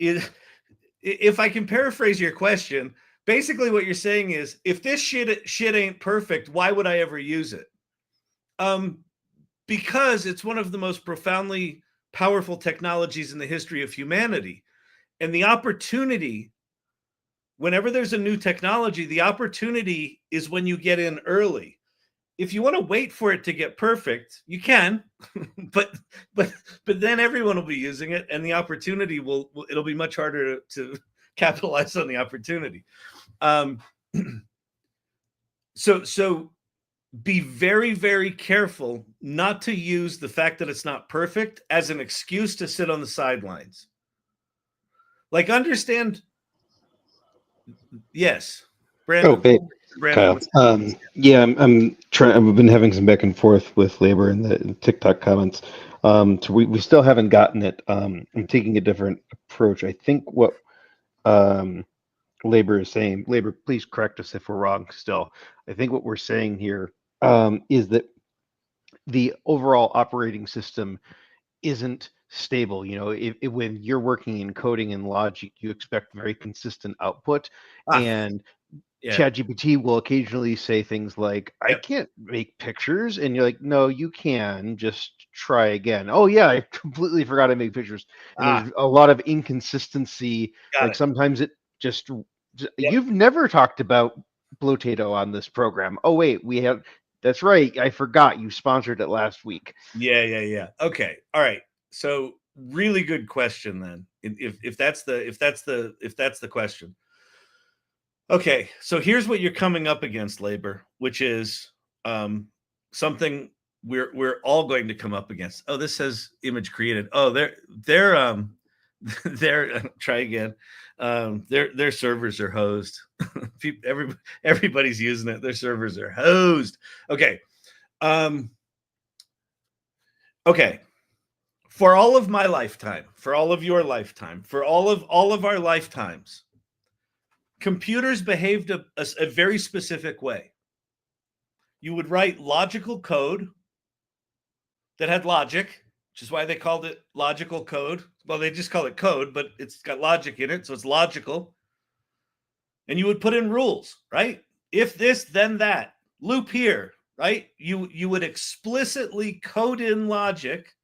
if I can paraphrase your question, basically what you're saying is, if this shit ain't perfect, why would I ever use it? Because it's one of the most profoundly powerful technologies in the history of humanity. And the opportunity, whenever there's a new technology, the opportunity is when you get in early. If you want to wait for it to get perfect, you can, but then everyone will be using it, and the opportunity it'll be much harder to capitalize on the opportunity. So be very, very careful not to use the fact that it's not perfect as an excuse to sit on the sidelines. Like, understand. Yes, Brandon. Oh, hey, Brandon. Kyle. Yeah, I'm trying. I've been having some back and forth with Labor in the TikTok comments. So we still haven't gotten it. I'm taking a different approach. I think what Labor is saying. Labor, please correct us if we're wrong. Still, I think what we're saying here is that the overall operating system isn't stable. You know, if when you're working in coding and logic, you expect very consistent output, and Yeah. ChatGPT will occasionally say things like, "I Yep. can't make pictures," and you're like, "No, you can. Just try again." Oh yeah, I completely forgot to make pictures. And there's a lot of inconsistency. Got it. Sometimes it just Yep. you've never talked about Blotato on this program. Oh wait, we have. That's right. I forgot you sponsored it last week. Yeah. Okay. All right. So really good question then. If that's the question. Okay, so here's what you're coming up against, labor, which is something we're all going to come up against. Oh, this says image created. Oh, they're try again. Their servers are hosed. Everybody's using it. Their servers are hosed. Okay. Okay. For all of my lifetime, for all of your lifetime, for all of our lifetimes, computers behaved a very specific way. You would write logical code that had logic, which is why they called it logical code. Well, they just call it code, but it's got logic in it, so it's logical. And you would put in rules, right? If this, then that. Loop here, right? You would explicitly code in logic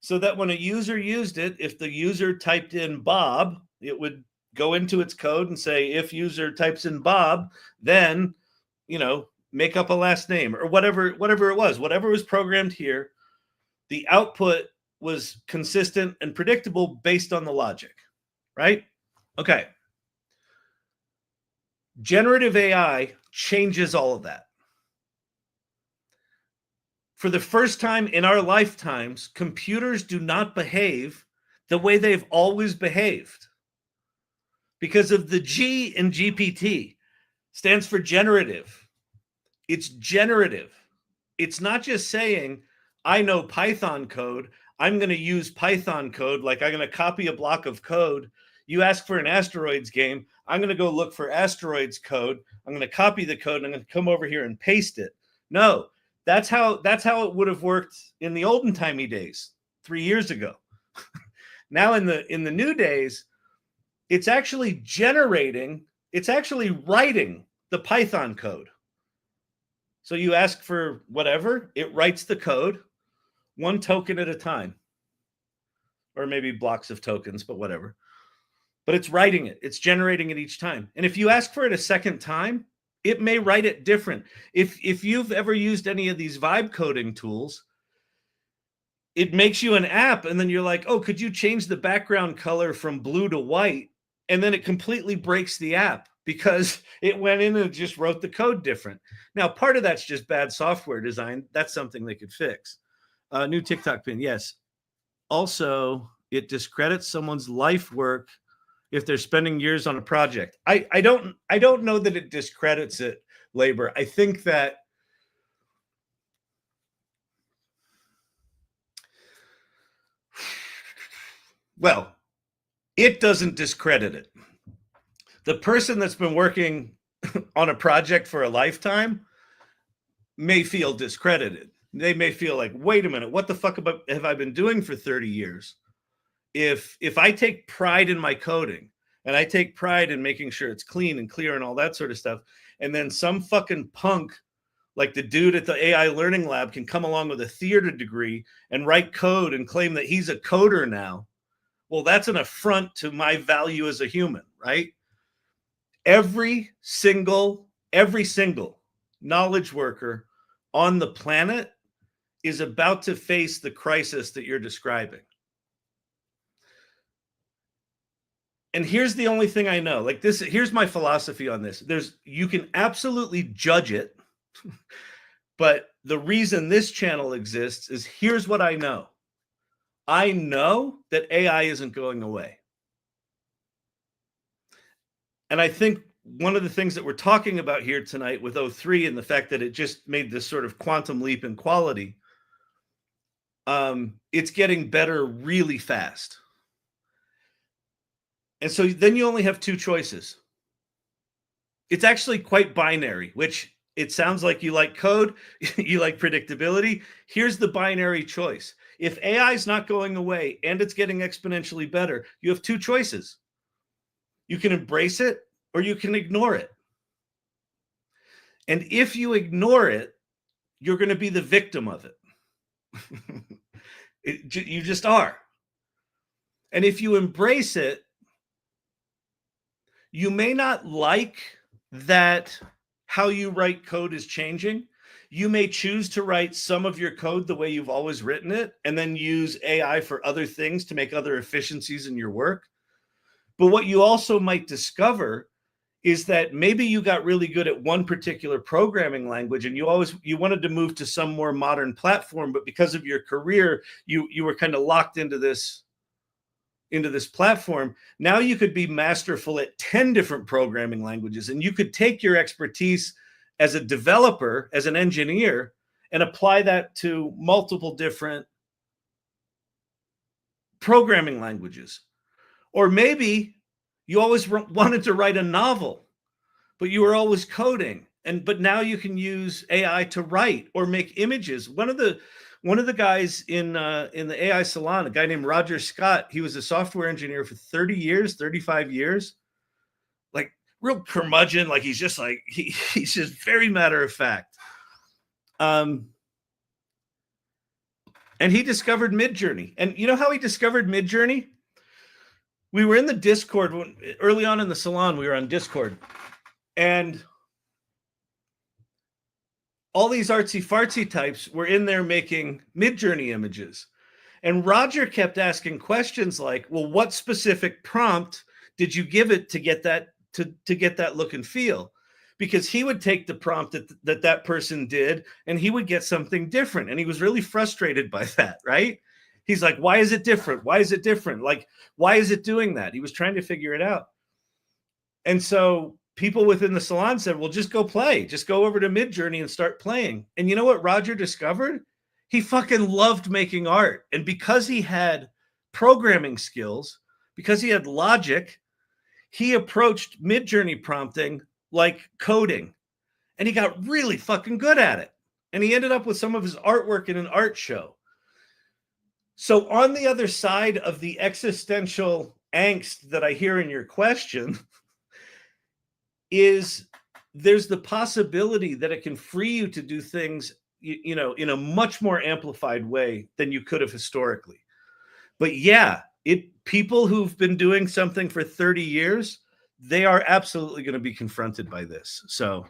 so that when a user used it, if the user typed in Bob, it would go into its code and say, if user types in Bob, then, make up a last name or whatever it was. Whatever was programmed here, the output was consistent and predictable based on the logic, right? Okay. Generative AI changes all of that. For the first time in our lifetimes, computers do not behave the way they've always behaved. Because of the G in GPT, stands for generative. It's generative. It's not just saying, I know Python code, I'm going to use Python code, like I'm going to copy a block of code. You ask for an asteroids game, I'm going to go look for asteroids code. I'm going to copy the code and I'm going to come over here and paste it. No, that's how it would have worked in the olden timey days 3 years ago. Now in the new days, it's actually writing the Python code. So you ask for whatever, it writes the code, one token at a time, or maybe blocks of tokens, but whatever. But it's writing it. It's generating it each time. And if you ask for it a second time, it may write it different. If you've ever used any of these vibe coding tools, it makes you an app and then you're like, oh, could you change the background color from blue to white? And then it completely breaks the app because it went in and just wrote the code different. Now, part of that's just bad software design. That's something they could fix. New TikTok pin, yes. Also, it discredits someone's life work if they're spending years on a project. I don't know that it discredits it, labor. I think that well, it doesn't discredit it. The person that's been working on a project for a lifetime may feel discredited. They may feel like, wait a minute, what the fuck have I been doing for 30 years? If I take pride in my coding and I take pride in making sure it's clean and clear and all that sort of stuff, and then some fucking punk like the dude at the AI Learning Lab can come along with a theater degree and write code and claim that he's a coder now, well, that's an affront to my value as a human, right? Every single knowledge worker on the planet is about to face the crisis that you're describing. And here's the only thing I know. Like this, here's my philosophy on this. You can absolutely judge it, but the reason this channel exists is here's what I know. I know that AI isn't going away. And I think one of the things that we're talking about here tonight with O3 and the fact that it just made this sort of quantum leap in quality, it's getting better really fast. And so then you only have two choices. It's actually quite binary, which it sounds like you like code, you like predictability. Here's the binary choice. If AI is not going away and it's getting exponentially better, you have two choices. You can embrace it or you can ignore it. And if you ignore it, you're going to be the victim of it. You just are. And if you embrace it, you may not like that how you write code is changing. You may choose to write some of your code the way you've always written it, and then use AI for other things to make other efficiencies in your work. But what you also might discover is that maybe you got really good at one particular programming language and you wanted to move to some more modern platform, but because of your career, you were kind of locked into this platform. Now you could be masterful at 10 different programming languages, and you could take your expertise as a developer, as an engineer, and apply that to multiple different programming languages. Or maybe you always wanted to write a novel, but you were always coding. But now you can use AI to write or make images. One of the guys in the AI salon, a guy named Roger Scott, he was a software engineer for 30 years, 35 years. Like real curmudgeon, like he's just very matter of fact. And he discovered Midjourney. And you know how he discovered Midjourney? We were in the Discord early on in the salon. We were on Discord, and all these artsy fartsy types were in there making Midjourney images. And Roger kept asking questions like, well, what specific prompt did you give it to get that to get that look and feel? Because he would take the prompt that person did and he would get something different. And he was really frustrated by that, right? He's like, why is it different? Why is it different? Like, why is it doing that? He was trying to figure it out. And so people within the salon said, well, just go play. Just go over to Midjourney and start playing. And you know what Roger discovered? He fucking loved making art. And because he had programming skills, because he had logic, he approached Midjourney prompting like coding. And he got really fucking good at it. And he ended up with some of his artwork in an art show. So on the other side of the existential angst that I hear in your question is there's the possibility that it can free you to do things, you know, in a much more amplified way than you could have historically. But yeah, people who've been doing something for 30 years, they are absolutely going to be confronted by this. So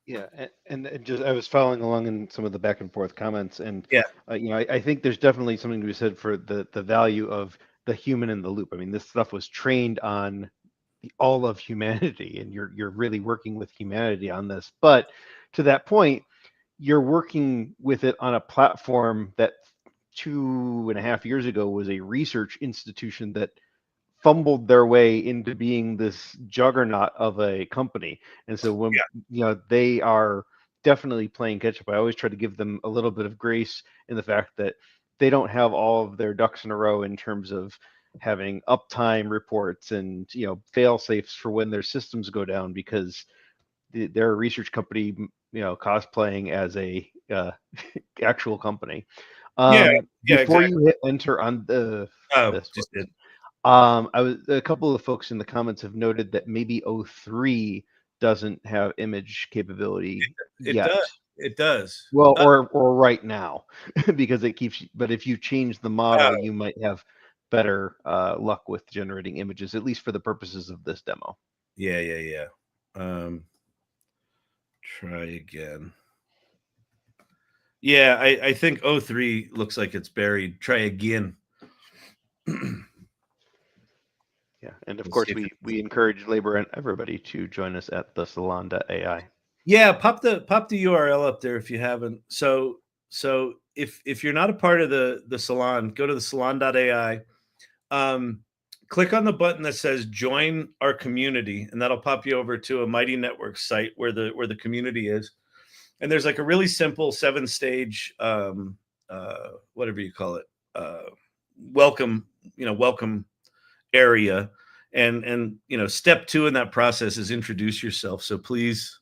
yeah, and just I was following along in some of the back and forth comments, and yeah, you know, I think there's definitely something to be said for the value of the human in the loop. I mean, this stuff was trained on all of humanity, and you're really working with humanity on this. But to that point, you're working with it on a platform that 2.5 years ago was a research institution that fumbled their way into being this juggernaut of a company. And so when you know, they are definitely playing catch up. I always try to give them a little bit of grace in the fact that they don't have all of their ducks in a row in terms of having uptime reports and, you know, fail safes for when their systems go down, because they're a research company, you know, cosplaying as a actual company. yeah, Before exactly. you hit enter on this Just did. I was a couple of folks in the comments have noted that maybe O3 doesn't have image capability It yet. does. It does. Well, or right now, because it keeps. But if you change the model, you might have better luck with generating images, at least for the purposes of this demo. Yeah. Try again. Yeah, I think O3 looks like it's buried. Try again. Yeah, and of Let's course see if we encourage labor and everybody to join us at the salon.ai. Yeah, pop the URL up there if you haven't. So if you're not a part of the salon, go to the salon.ai. Click on the button that says join our community, and that'll pop you over to a Mighty Network site where the community is. And there's like a really simple 7-stage whatever you call it, welcome area. And you know, step 2 in that process is introduce yourself. So please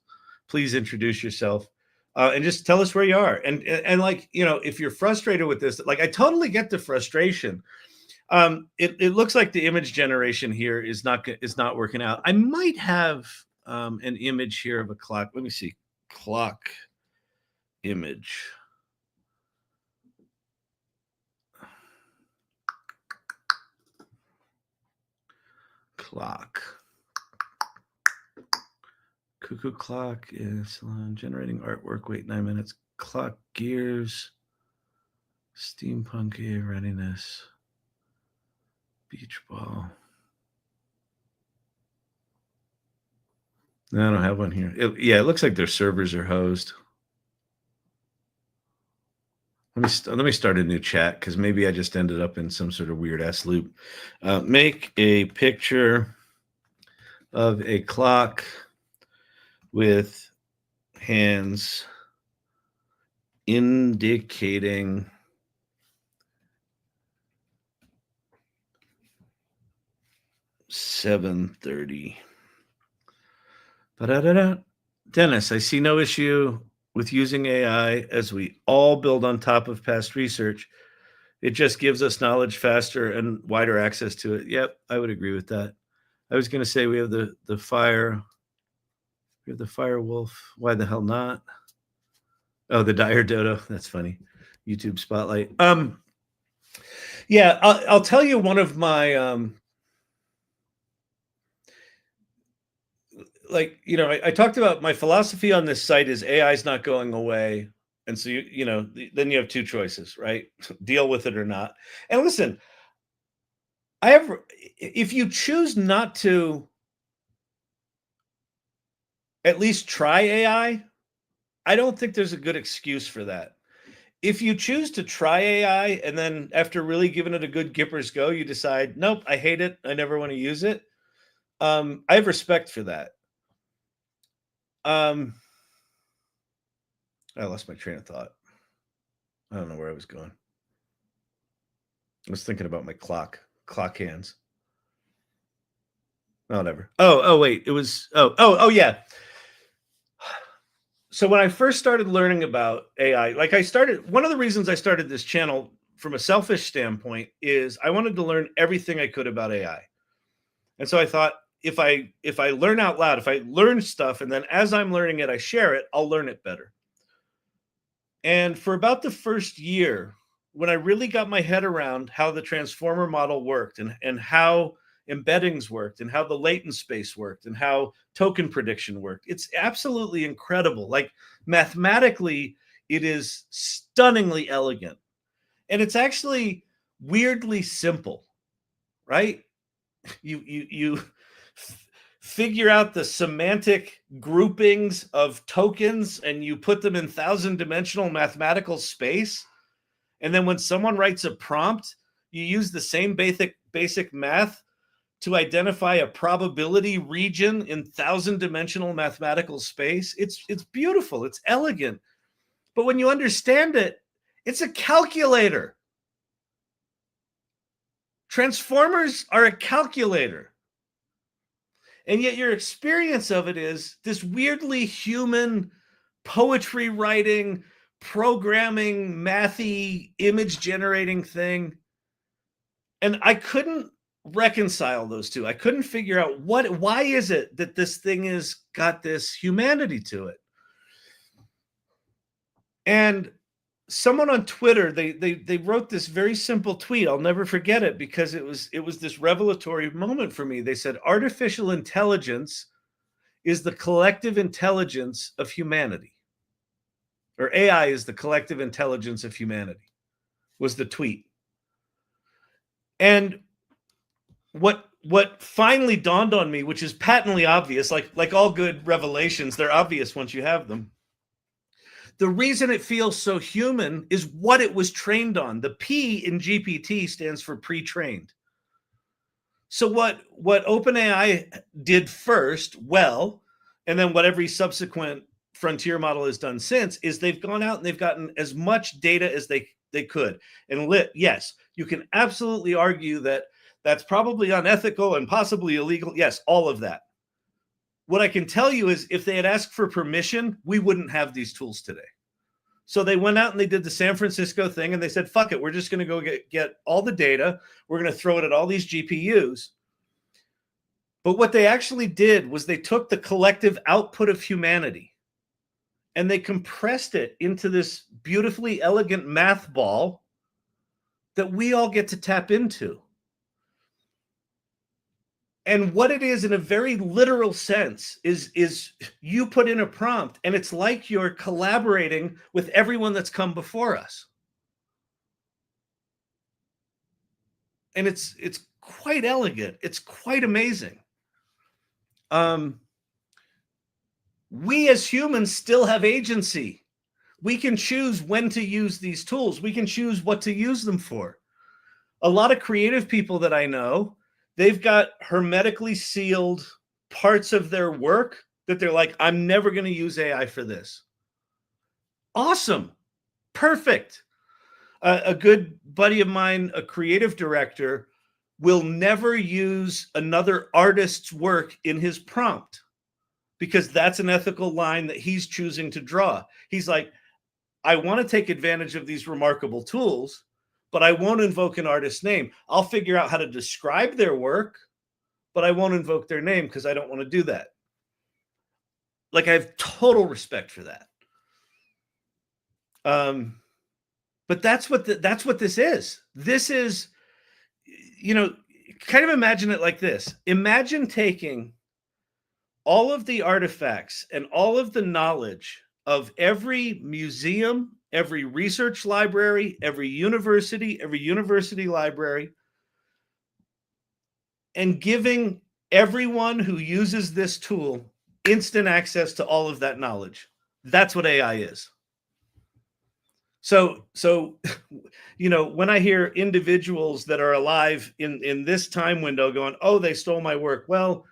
introduce yourself, and just tell us where you are. And like, you know, if you're frustrated with this, like I totally get the frustration. It looks like the image generation here is not working out. I might have an image here of a clock. Let me see. Clock image. Clock. Cuckoo clock is generating artwork. Wait 9 minutes. Clock gears. Steampunk readiness. Beach ball. No, I don't have one here. It looks like their servers are hosed. Let me start a new chat because maybe I just ended up in some sort of weird ass loop. Make a picture of a clock with hands indicating $7:30. Dennis, I see no issue with using AI as we all build on top of past research. It just gives us knowledge faster and wider access to it. Yep, I would agree with that. I was going to say we have the fire. We have the fire wolf. Why the hell not? Oh, the dire dodo. That's funny. YouTube spotlight. Yeah, I'll tell you one of my I talked about my philosophy on this site is AI is not going away. And so, then you have two choices, right? Deal with it or not. And listen, if you choose not to at least try AI, I don't think there's a good excuse for that. If you choose to try AI and then after really giving it a good Gipper's go, you decide, nope, I hate it. I never want to use it. I have respect for that. I lost my train of thought. I don't know where I was going. I was thinking about my clock hands. Whatever. Oh, wait. It was, yeah. So when I first started learning about AI, one of the reasons I started this channel from a selfish standpoint is I wanted to learn everything I could about AI. And so I thought, if I learn out loud, if I learn stuff, and then as I'm learning it, I share it, I'll learn it better. And for about the first year, when I really got my head around how the transformer model worked and how embeddings worked and how the latent space worked and how token prediction worked, it's absolutely incredible. Like mathematically, it is stunningly elegant. And it's actually weirdly simple, right? You figure out the semantic groupings of tokens and you put them in 1,000-dimensional mathematical space. And then when someone writes a prompt, you use the same basic math to identify a probability region in 1,000-dimensional mathematical space. It's beautiful. It's elegant. But when you understand it, it's a calculator. Transformers are a calculator. And yet your experience of it is this weirdly human poetry writing, programming, mathy, image generating thing. And I couldn't reconcile those two. I couldn't figure out why is it that this thing has got this humanity to it. And someone on Twitter, they wrote this very simple tweet. I'll never forget it because it was this revelatory moment for me. They said, artificial intelligence is the collective intelligence of humanity. Or AI is the collective intelligence of humanity, was the tweet. And what finally dawned on me, which is patently obvious, like all good revelations, they're obvious once you have them. The reason it feels so human is what it was trained on. The P in GPT stands for pre-trained. So what OpenAI did first, and then what every subsequent frontier model has done since, is they've gone out and they've gotten as much data as they could. And yes, you can absolutely argue that that's probably unethical and possibly illegal. Yes, all of that. What I can tell you is if they had asked for permission, we wouldn't have these tools today. So they went out and they did the San Francisco thing and they said, fuck it, we're just going to go get all the data. We're going to throw it at all these GPUs. But what they actually did was they took the collective output of humanity and they compressed it into this beautifully elegant math ball that we all get to tap into. And what it is in a very literal sense is you put in a prompt and it's like you're collaborating with everyone that's come before us. And it's quite elegant. It's quite amazing. We as humans still have agency. We can choose when to use these tools. We can choose what to use them for. A lot of creative people that I know, they've got hermetically sealed parts of their work that they're like, I'm never going to use AI for this. Awesome. Perfect. A good buddy of mine, a creative director, will never use another artist's work in his prompt because that's an ethical line that he's choosing to draw. He's like, I want to take advantage of these remarkable tools, but I won't invoke an artist's name. I'll figure out how to describe their work, but I won't invoke their name because I don't want to do that. Like, I have total respect for that. But that's what this is. This is, kind of imagine it like this. Imagine taking all of the artifacts and all of the knowledge of every museum, every research library, every university library, and giving everyone who uses this tool instant access to all of that knowledge. That's what AI is. So when I hear individuals that are alive in this time window going, oh, they stole my work. Well,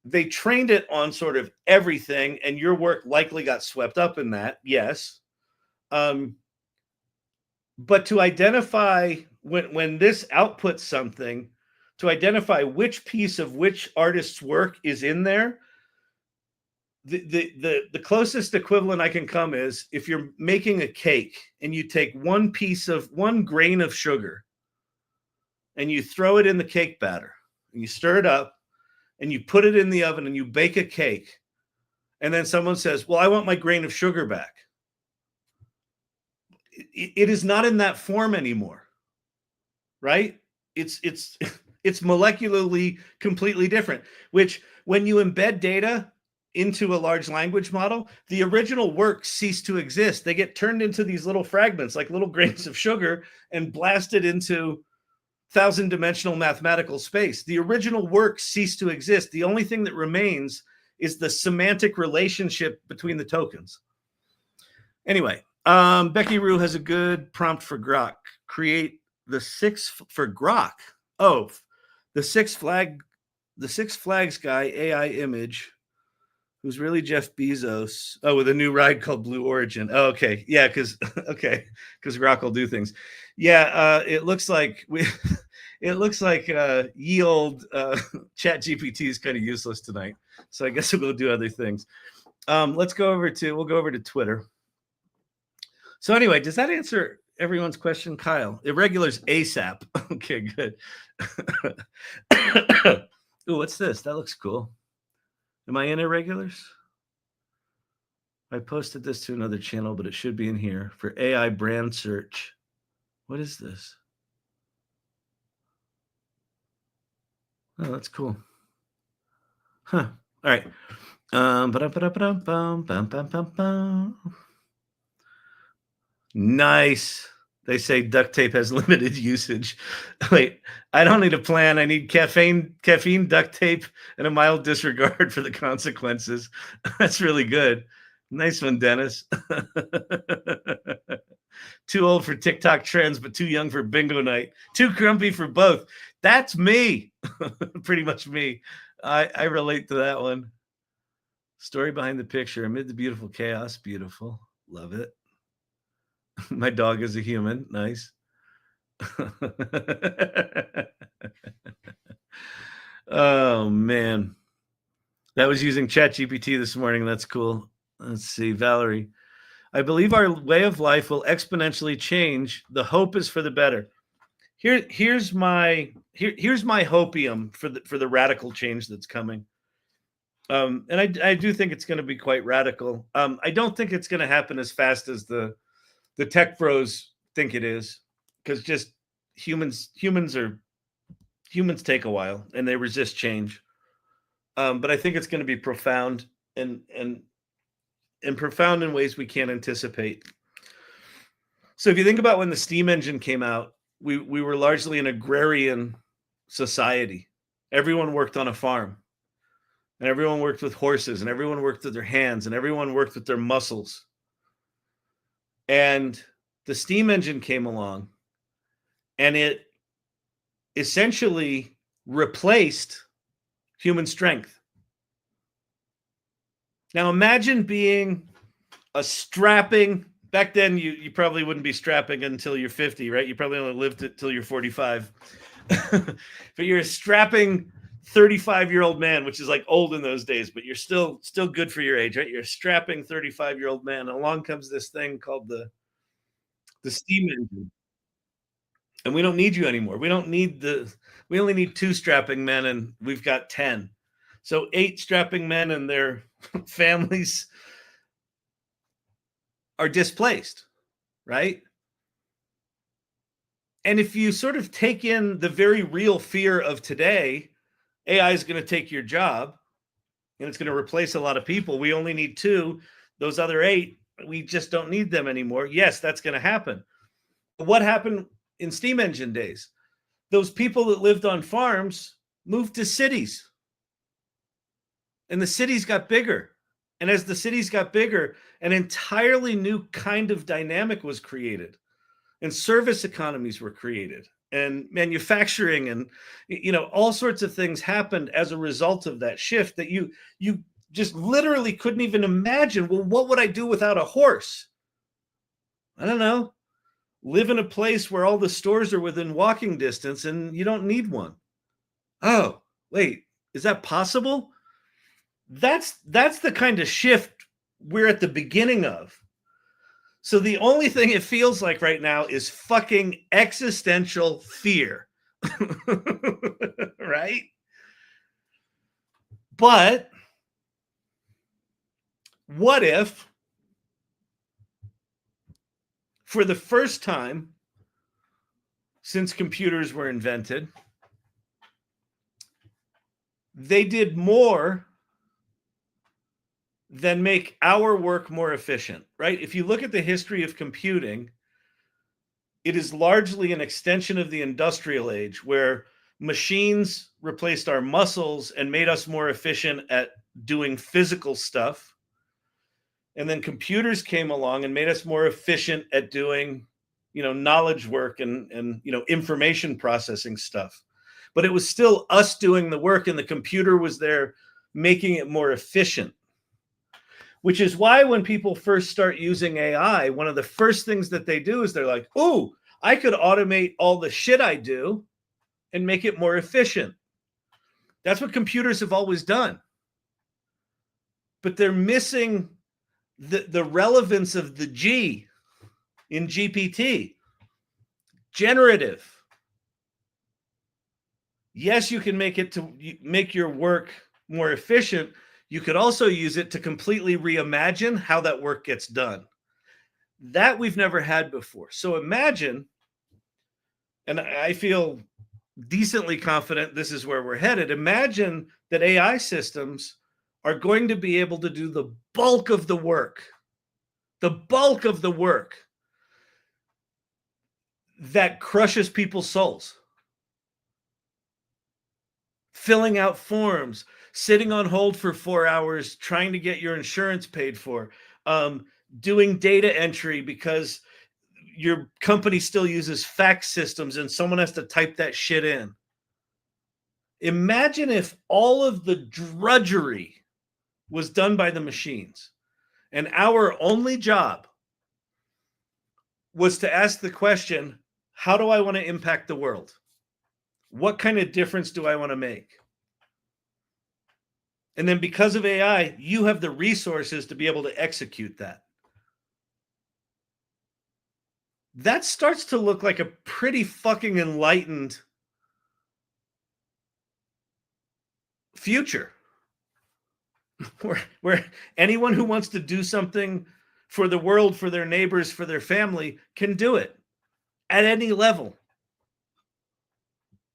they trained it on sort of everything, and your work likely got swept up in that. Yes. But to identify when this outputs something, to identify which piece of which artist's work is in there, the closest equivalent I can come is if you're making a cake and you take one grain of sugar and you throw it in the cake batter and you stir it up and you put it in the oven and you bake a cake, and then someone says, well, I want my grain of sugar back. It is not in that form anymore, right? It's molecularly completely different, which when you embed data into a large language model, the original works cease to exist. They get turned into these little fragments, like little grains of sugar, and blasted into 1,000-dimensional mathematical space. The original works cease to exist. The only thing that remains is the semantic relationship between the tokens. Anyway, Becky Rue has a good prompt for Grok. Create the for Grok. Oh, the Six Flags guy AI image, who's really Jeff Bezos. Oh, with a new ride called Blue Origin. Oh, okay. Yeah, because Grok will do things. Yeah, it looks like ye old ChatGPT is kind of useless tonight. So I guess we'll do other things. We'll go over to Twitter. So anyway, does that answer everyone's question, Kyle? Irregulars ASAP. Okay, good. Ooh, what's this? That looks cool. Am I in irregulars? I posted this to another channel, but it should be in here for AI brand search. What is this? Oh, that's cool. Huh. All right. Nice. They say duct tape has limited usage. Wait, I don't need a plan. I need caffeine, duct tape, and a mild disregard for the consequences. That's really good. Nice one, Dennis. Too old for TikTok trends, but too young for bingo night. Too grumpy for both. That's me. Pretty much me. I relate to that one. Story behind the picture. Amid the beautiful chaos. Beautiful. Love it. My dog is a human. Nice. Oh, man. That was using ChatGPT this morning. That's cool. Let's see. Valerie. I believe our way of life will exponentially change. The hope is for the better. Here's my hopium for the radical change that's coming. And I do think it's going to be quite radical. I don't think it's going to happen as fast as the tech bros think it is, because just humans are Humans take a while and they resist change. But I think it's going to be profound and profound in ways we can't anticipate. So if you think about when the steam engine came out, we were largely an agrarian society. Everyone worked on a farm, and everyone worked with horses, and everyone worked with their hands, and everyone worked with their muscles. And the steam engine came along, and it essentially replaced human strength. Now imagine being a strapping, back then you probably wouldn't be strapping until you're 50, right? You probably only lived it till you're 45. But you're a strapping 35-year-old man, which is like old in those days, but you're still good for your age, right? You're a strapping 35-year-old man. And along comes this thing called the steam engine. And we don't need you anymore. We only need 2 strapping men, and we've got 10. So 8 strapping men and their families are displaced, right? And if you sort of take in the very real fear of today, AI is going to take your job and it's going to replace a lot of people. We only need 2. Those other 8, we just don't need them anymore. Yes, that's going to happen. But what happened in steam engine days? Those people that lived on farms moved to cities. And the cities got bigger. And as the cities got bigger, an entirely new kind of dynamic was created. And service economies were created. And manufacturing and all sorts of things happened as a result of that shift that you just literally couldn't even imagine. Well, what would I do without a horse? I don't know. Live in a place where all the stores are within walking distance and you don't need one. Oh, wait, is that possible? That's the kind of shift we're at the beginning of. So the only thing it feels like right now is fucking existential fear. Right? But what if, for the first time since computers were invented, they did more than make our work more efficient, right? If you look at the history of computing, it is largely an extension of the industrial age where machines replaced our muscles and made us more efficient at doing physical stuff. And then computers came along and made us more efficient at doing, knowledge work and information processing stuff. But it was still us doing the work, and the computer was there making it more efficient. Which is why when people first start using AI, one of the first things that they do is they're like, oh, I could automate all the shit I do and make it more efficient. That's what computers have always done. But they're missing the relevance of the G in GPT. Generative. Yes, you can make it to make your work more efficient. You could also use it to completely reimagine how that work gets done. That we've never had before. So imagine, and I feel decently confident this is where we're headed. Imagine that AI systems are going to be able to do the bulk of the work that crushes people's souls. Filling out forms, sitting on hold for 4 hours, trying to get your insurance paid for, doing data entry because your company still uses fax systems and someone has to type that shit in. Imagine if all of the drudgery was done by the machines and our only job was to ask the question, how do I want to impact the world? What kind of difference do I want to make? And then because of AI, you have the resources to be able to execute that. That starts to look like a pretty fucking enlightened future where anyone who wants to do something for the world, for their neighbors, for their family can do it at any level.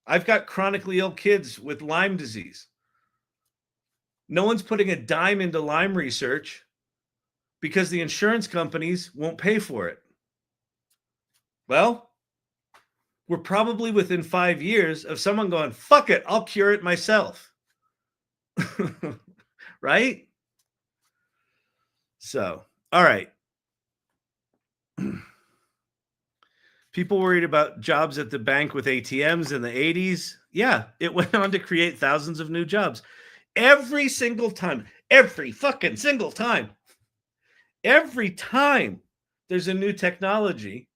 I've got chronically ill kids with Lyme disease. No one's putting a dime into Lyme research because the insurance companies won't pay for it. Well, we're probably within 5 years of someone going, fuck it, I'll cure it myself. Right? So, all right. People worried about jobs at the bank with ATMs in the 80s. Yeah, it went on to create thousands of new jobs. Every single time, every fucking single time, every time there's a new technology,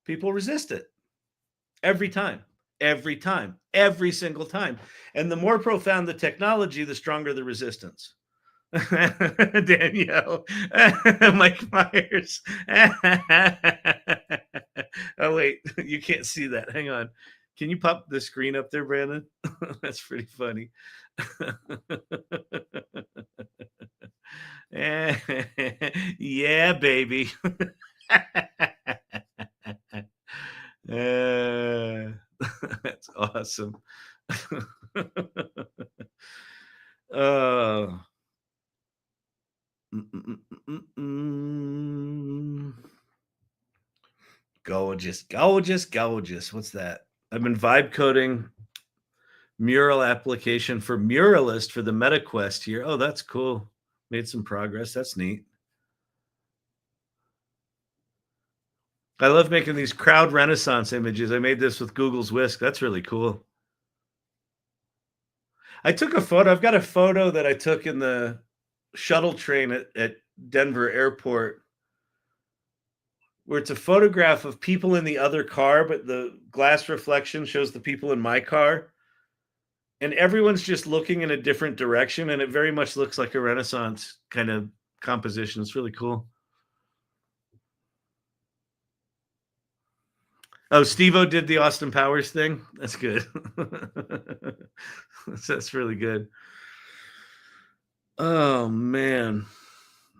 people resist it. Every time, every single time. And the more profound the technology, the stronger the resistance. Danielle, Mike Myers. Oh, wait, you can't see that. Hang on. Can you pop the screen up there, Brandon? That's pretty funny. Yeah, baby. That's awesome. uh, Gorgeous, gorgeous, gorgeous. What's that? I've been vibe coding mural application for Muralist for the MetaQuest here. Oh, that's cool. Made some progress. That's neat. I love making these crowd renaissance images. I made this with Google's Whisk. That's really cool. I took a photo. I've got a photo that I took in the shuttle train at Denver Airport, where it's a photograph of people in the other car, but the glass reflection shows the people in my car. And everyone's just looking in a different direction, and it very much looks like a Renaissance kind of composition. It's really cool. Oh, Steve-O did the Austin Powers thing. That's good. That's really good. Oh, man.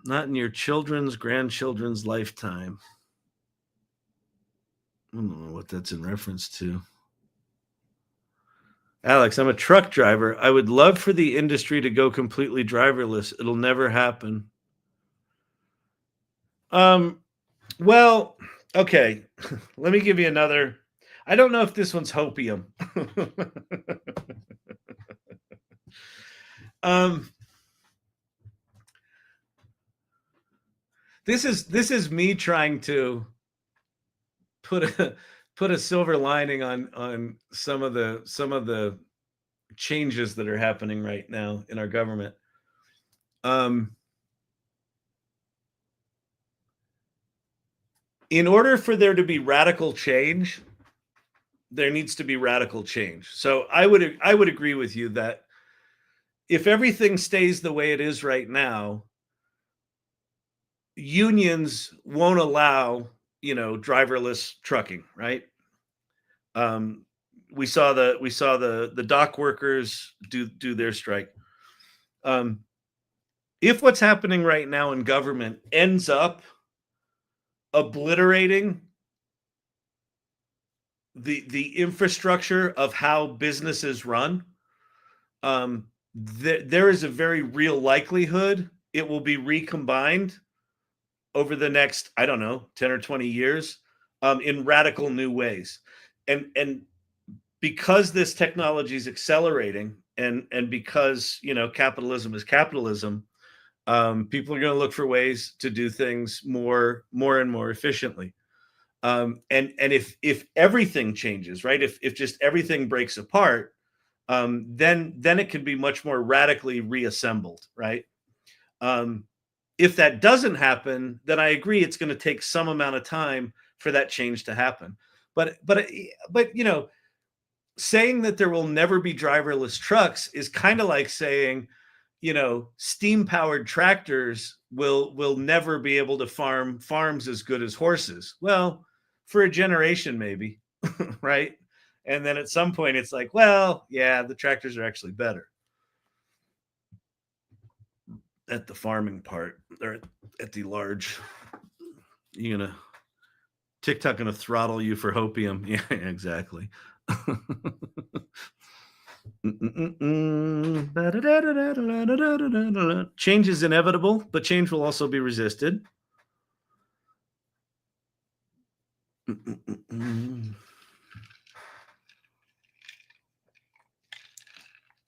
Not in your children's, grandchildren's lifetime. I don't know what that's in reference to. Alex, I'm a truck driver. I would love for the industry to go completely driverless. It'll never happen. Well, okay. Let me give you another. I don't know if this one's hopium. This is me trying to put a silver lining on some of the changes that are happening right now in our government. In order for there to be radical change, there needs to be radical change. So I would agree with you that if everything stays the way it is right now, unions won't allow, driverless trucking, right? We saw the dock workers do their strike. If what's happening right now in government ends up obliterating the infrastructure of how businesses run, there is a very real likelihood it will be recombined over the next, I don't know, 10 or 20 years, in radical new ways. And because this technology is accelerating, and because capitalism is capitalism, people are going to look for ways to do things more and more efficiently. And if everything changes, right? If just everything breaks apart, then it can be much more radically reassembled, right? If that doesn't happen, then I agree it's going to take some amount of time for that change to happen. But saying that there will never be driverless trucks is kind of like saying, steam powered tractors will never be able to farm farms as good as horses. Well, for a generation, maybe, right? And then at some point it's like, well, yeah, the tractors are actually better at the farming part, or at the large. You're gonna TikTok gonna throttle you for hopium. Yeah, exactly. Change is inevitable, but change will also be resisted.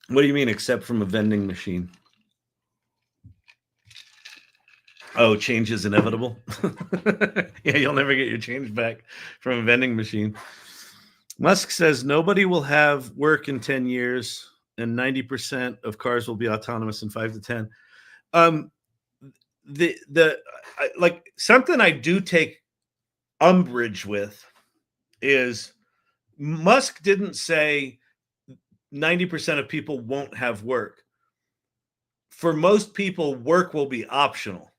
What do you mean, except from a vending machine? Oh, change is inevitable. Yeah, you'll never get your change back from a vending machine. Musk says nobody will have work in 10 years and 90% of cars will be autonomous in 5 to 10. Like something I do take umbrage with is Musk didn't say 90% of people won't have work. For most people, work will be optional.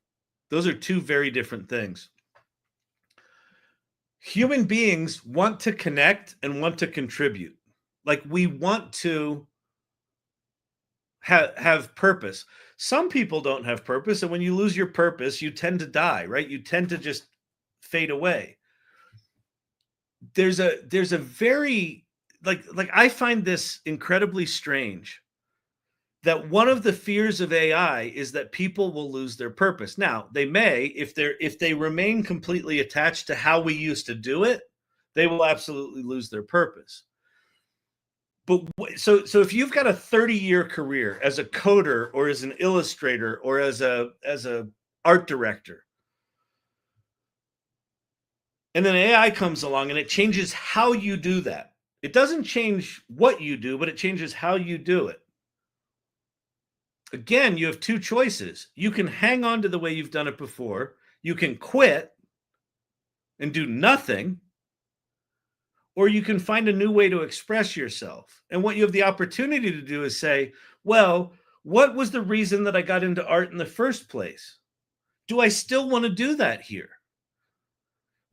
Those are two very different things. Human beings want to connect and want to contribute. Like we want to have purpose. Some people don't have purpose, and when you lose your purpose, you tend to die, right? You tend to just fade away. There's a very like I find this incredibly strange that one of the fears of AI is that people will lose their purpose. Now, they may, if they remain completely attached to how we used to do it, they will absolutely lose their purpose. But so if you've got a 30-year career as a coder or as an illustrator or as a art director, and then AI comes along and it changes how you do that. It doesn't change what you do, but it changes how you do it. Again, you have two choices. You can hang on to the way you've done it before. You can quit and do nothing, or you can find a new way to express yourself. And what you have the opportunity to do is say, well, what was the reason that I got into art in the first place? Do I still want to do that here?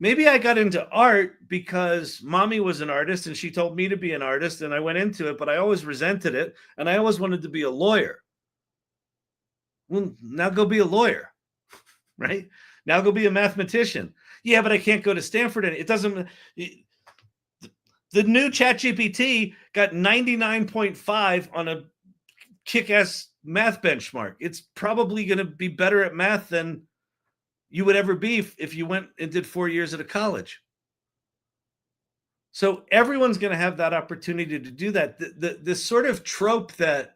Maybe I got into art because mommy was an artist and she told me to be an artist and I went into it, but I always resented it and I always wanted to be a lawyer. Well, now go be a lawyer, right? Now go be a mathematician. Yeah, but I can't go to Stanford. And it doesn't. The new ChatGPT got 99.5 on a kick-ass math benchmark. It's probably going to be better at math than you would ever be if you went and did 4 years at a college. So everyone's going to have that opportunity to do that. This sort of trope that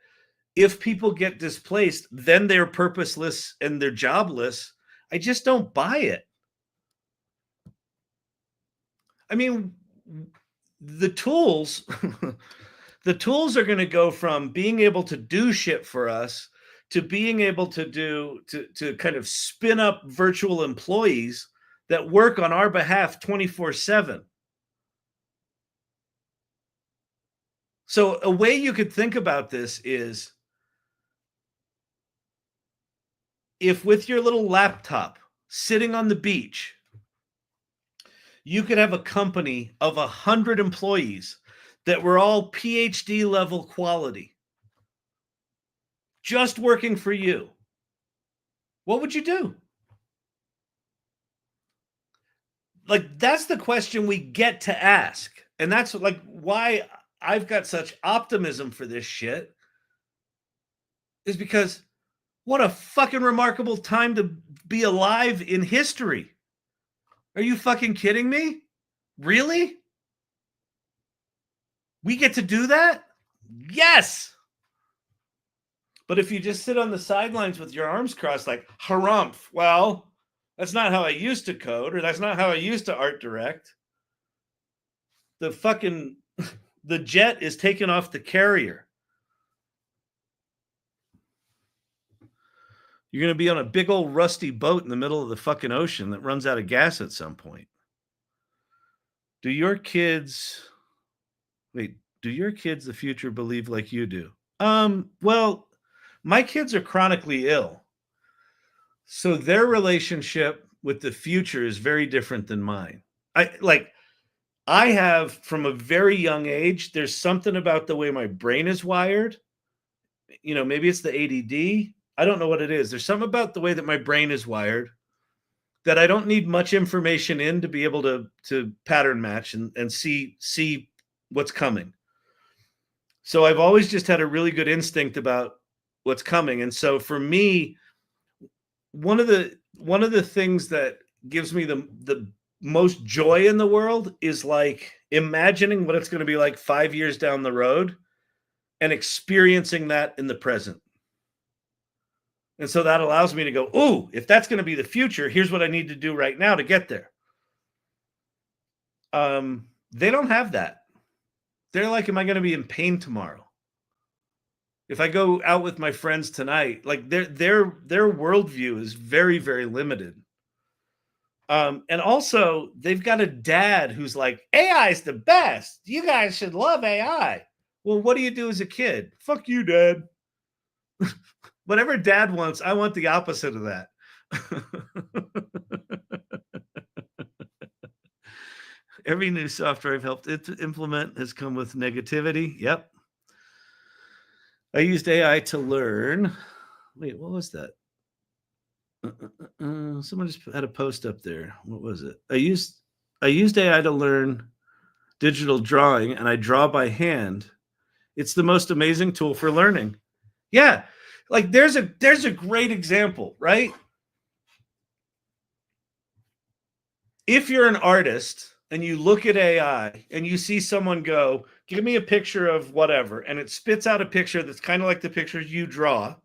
if people get displaced, then they're purposeless and they're jobless, I just don't buy it. I mean, the tools the tools are going to go from being able to do shit for us to being able to kind of spin up virtual employees that work on our behalf 24/7. So a way you could think about this is if with your little laptop sitting on the beach, you could have a company of 100 employees that were all PhD level quality, just working for you, what would you do? Like, that's the question we get to ask. And that's like why I've got such optimism for this shit, is because what a fucking remarkable time to be alive in history. Are you fucking kidding me? Really? We get to do that? Yes. But if you just sit on the sidelines with your arms crossed like, harumph, well, that's not how I used to code, or that's not how I used to art direct. The jet is taken off the carrier. You're going to be on a big old rusty boat in the middle of the fucking ocean that runs out of gas at some point. Do your kids, the future believe like you do? Well, my kids are chronically ill. So their relationship with the future is very different than mine. I have from a very young age, there's something about the way my brain is wired. You know, maybe it's the ADD. I don't know what it is. There's something about the way that my brain is wired that I don't need much information in to be able to pattern match and see what's coming. So I've always just had a really good instinct about what's coming. And so for me, one of the things that gives me the most joy in the world is like imagining what it's going to be like 5 years down the road and experiencing that in the present. And so that allows me to go, ooh, if that's going to be the future, here's what I need to do right now to get there. They don't have that. They're like, am I going to be in pain tomorrow? If I go out with my friends tonight, like their worldview is very, very limited. And also they've got a dad who's like, AI is the best. You guys should love AI. Well, what do you do as a kid? Fuck you, Dad. Whatever Dad wants, I want the opposite of that. Every new software I've helped it to implement has come with negativity. Yep. I used AI to learn. Wait, what was that? Someone just had a post up there. What was it? I used AI to learn digital drawing, and I draw by hand. It's the most amazing tool for learning. Yeah, like there's a great example, right? If you're an artist and you look at AI and you see someone go, give me a picture of whatever, and it spits out a picture that's kind of like the pictures you draw,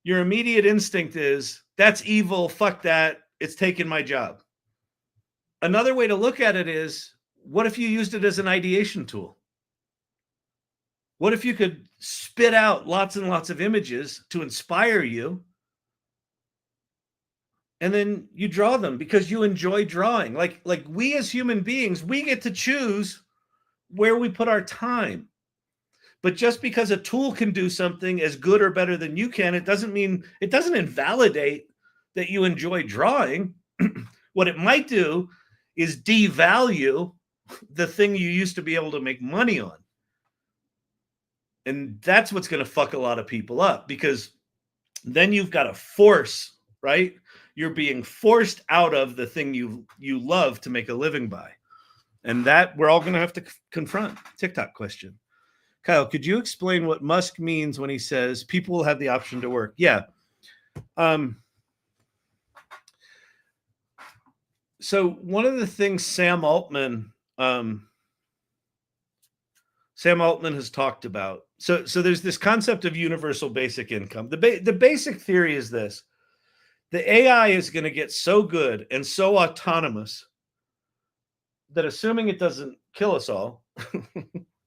your immediate instinct is, that's evil, fuck that, it's taking my job. Another way to look at it is, what if you used it as an ideation tool? What if you could spit out lots and lots of images to inspire you, and then you draw them because you enjoy drawing? Like we as human beings, we get to choose where we put our time. But just because a tool can do something as good or better than you can, it doesn't invalidate that you enjoy drawing. What it might do is devalue the thing you used to be able to make money on. And that's what's going to fuck a lot of people up, because then you've got a force, right? You're being forced out of the thing you love to make a living by. And that we're all going to have to confront. TikTok question. Kyle, could you explain what Musk means when he says people will have the option to work? Yeah. So one of the things Sam Altman has talked about. So there's this concept of universal basic income. The basic theory is this: the AI is going to get so good and so autonomous that, assuming it doesn't kill us all,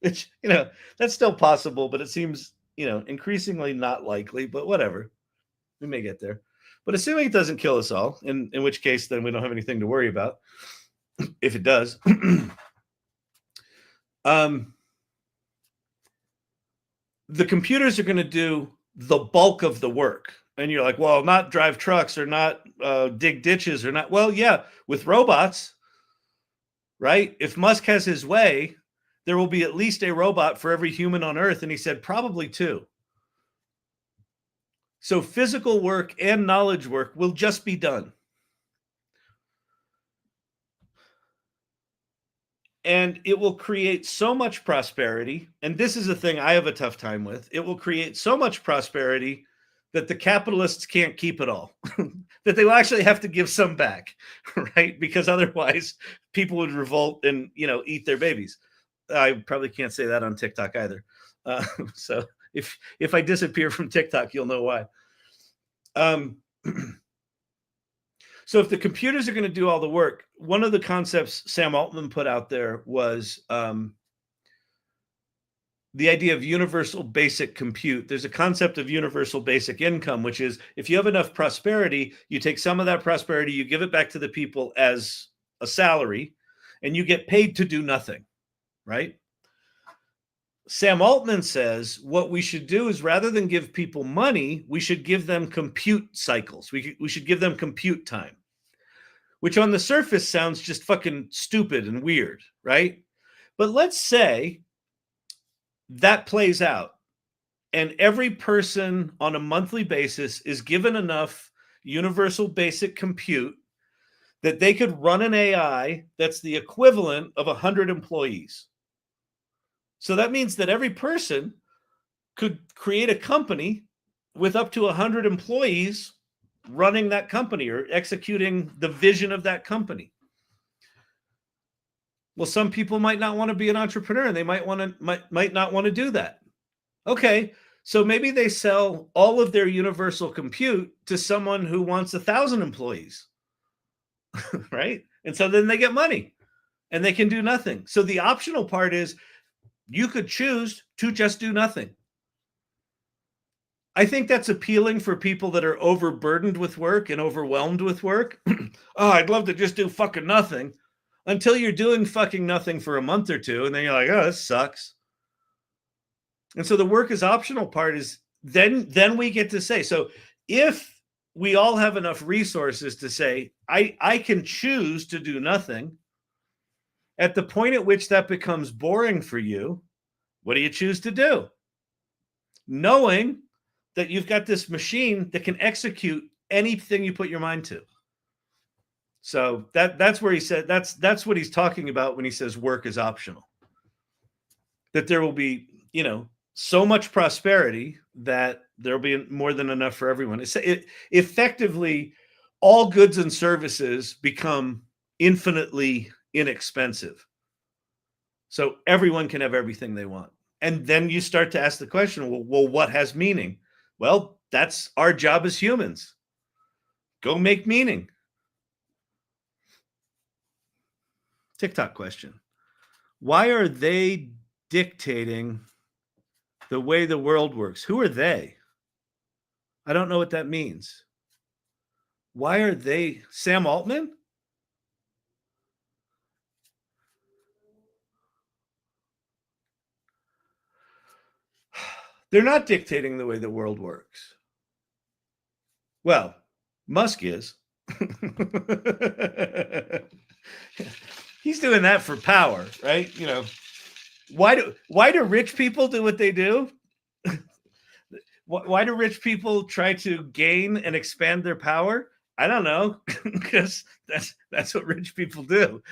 which, that's still possible, but it seems, increasingly not likely, but whatever, we may get there. But assuming it doesn't kill us all, in which case then we don't have anything to worry about if it does. The computers are going to do the bulk of the work. And you're like, well, not drive trucks or not dig ditches or not. Well, yeah, with robots, right? If Musk has his way, there will be at least a robot for every human on Earth. And he said probably 2. So physical work and knowledge work will just be done. And it will create so much prosperity. And this is the thing I have a tough time with. It will create so much prosperity that the capitalists can't keep it all, that they will actually have to give some back, right? Because otherwise people would revolt and, eat their babies. I probably can't say that on TikTok either. So if I disappear from TikTok, you'll know why. So if the computers are going to do all the work, one of the concepts Sam Altman put out there was the idea of universal basic compute. There's a concept of universal basic income, which is, if you have enough prosperity, you take some of that prosperity, you give it back to the people as a salary, and you get paid to do nothing, right? Sam Altman says what we should do is, rather than give people money, we should give them compute cycles. We should give them compute time, which on the surface sounds just fucking stupid and weird, right? But let's say that plays out and every person on a monthly basis is given enough universal basic compute that they could run an AI that's the equivalent of 100 employees. So that means that every person could create a company with up to 100 employees running that company or executing the vision of that company. Well, some people might not want to be an entrepreneur and they might not want to do that. Okay, so maybe they sell all of their universal compute to someone who wants 1,000 employees, right? And so then they get money and they can do nothing. So the optional part is you could choose to just do nothing. I think that's appealing for people that are overburdened with work and overwhelmed with work. Oh, I'd love to just do fucking nothing, until you're doing fucking nothing for a month or two. And then you're like, oh, this sucks. And so the work is optional part is then we get to say, so if we all have enough resources to say, I can choose to do nothing, at the point at which that becomes boring for you, what do you choose to do? Knowing that you've got this machine that can execute anything you put your mind to. So that's where he said that's what he's talking about when he says work is optional. That there will be, so much prosperity that there'll be more than enough for everyone. It effectively, all goods and services become infinitely inexpensive. So everyone can have everything they want. And then you start to ask the question, well, what has meaning? Well, that's our job as humans. Go make meaning. TikTok question. Why are they dictating the way the world works? Who are they? I don't know what that means. Why are they? Sam Altman? They're not dictating the way the world works. Well, Musk is. He's doing that for power, right? Why do rich people do what they do? Why do rich people try to gain and expand their power? I don't know, because that's what rich people do.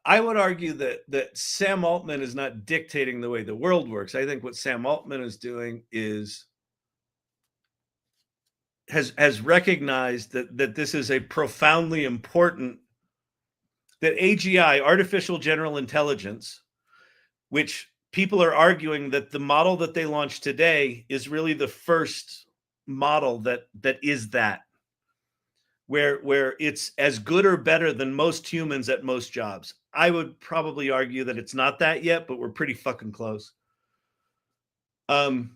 I would argue that Sam Altman is not dictating the way the world works. I think what Sam Altman is doing has recognized that this is a profoundly important, that AGI, artificial general intelligence, which people are arguing that the model that they launched today is really the first model that is that, where it's as good or better than most humans at most jobs. I would probably argue that it's not that yet, but we're pretty fucking close. I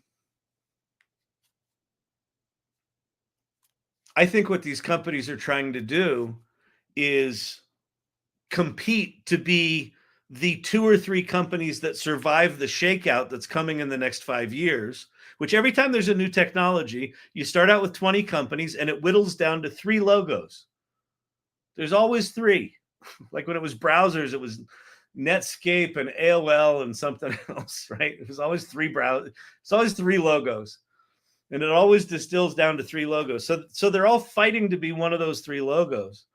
think what these companies are trying to do is compete to be the 2 or 3 companies that survive the shakeout that's coming in the next 5 years, which every time there's a new technology, you start out with 20 companies and it whittles down to 3 logos. There's always 3. Like when it was browsers, it was Netscape and AOL and something else, right? It was always 3 it's always 3 logos. And it always distills down to 3 logos. So they're all fighting to be one of those 3 logos.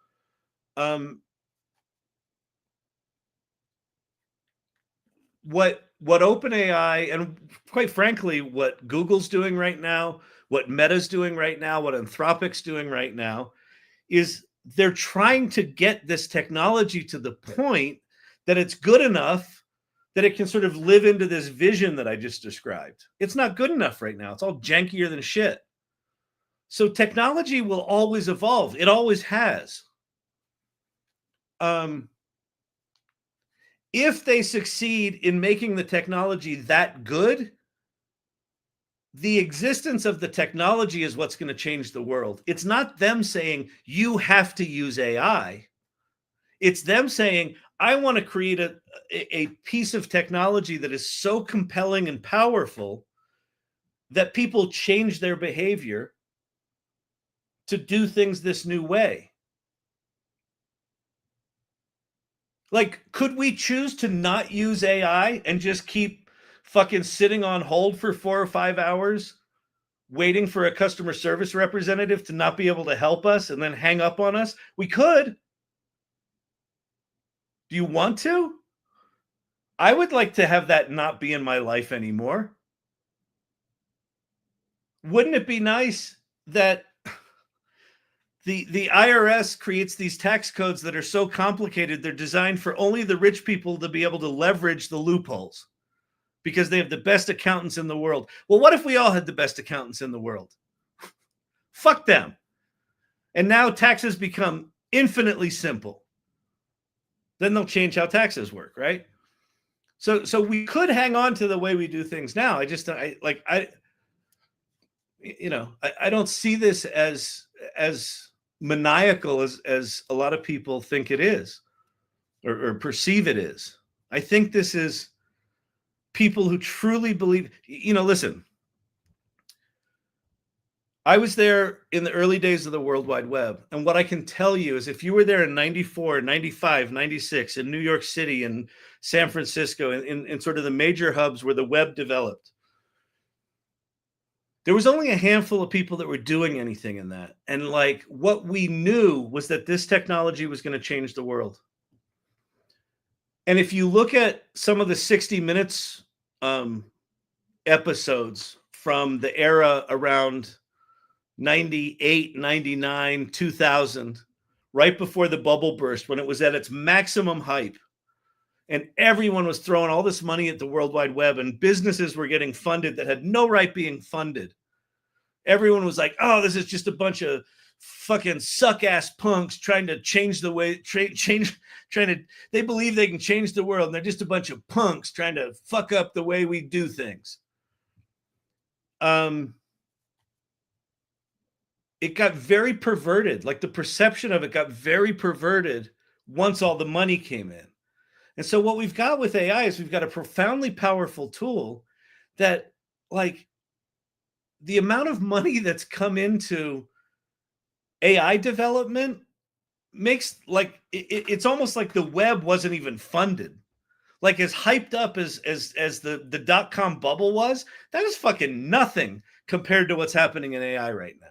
What OpenAI and quite frankly, what Google's doing right now, what Meta's doing right now, what Anthropic's doing right now is they're trying to get this technology to the point that it's good enough that it can sort of live into this vision that I just described. It's not good enough right now. It's all jankier than shit. So technology will always evolve. It always has. If they succeed in making the technology that good, the existence of the technology is what's going to change the world. It's not them saying, you have to use AI. It's them saying, I want to create a piece of technology that is so compelling and powerful that people change their behavior to do things this new way. Like, could we choose to not use AI and just keep fucking sitting on hold for 4 or 5 hours waiting for a customer service representative to not be able to help us and then hang up on us? We could. Do you want to? I would like to have that not be in my life anymore. Wouldn't it be nice that the IRS creates these tax codes that are so complicated, they're designed for only the rich people to be able to leverage the loopholes because they have the best accountants in the world? Well, what if we all had the best accountants in the world? Fuck them. And now taxes become infinitely simple. Then they'll change how taxes work, right? So we could hang on to the way we do things now. I don't see this as maniacal as a lot of people think it is or perceive it is. I think this is people who truly believe, listen, I was there in the early days of the World Wide Web. And what I can tell you is if you were there in 94, 95, 96, in New York City and San Francisco, in sort of the major hubs where the web developed, there was only a handful of people that were doing anything in that. And like what we knew was that this technology was going to change the world. And if you look at some of the 60 Minutes episodes from the era around 98, 99, 2000, right before the bubble burst, when it was at its maximum hype, and everyone was throwing all this money at the World Wide Web, and businesses were getting funded that had no right being funded. Everyone was like, oh, this is just a bunch of fucking suck-ass punks trying to change the way, they believe they can change the world, and they're just a bunch of punks trying to fuck up the way we do things. It got very perverted. Like the perception of it got very perverted once all the money came in. And so what we've got with AI is we've got a profoundly powerful tool that, like, the amount of money that's come into AI development makes, like, it's almost like the web wasn't even funded. Like, as hyped up as the dot-com bubble was, that is fucking nothing compared to what's happening in AI right now.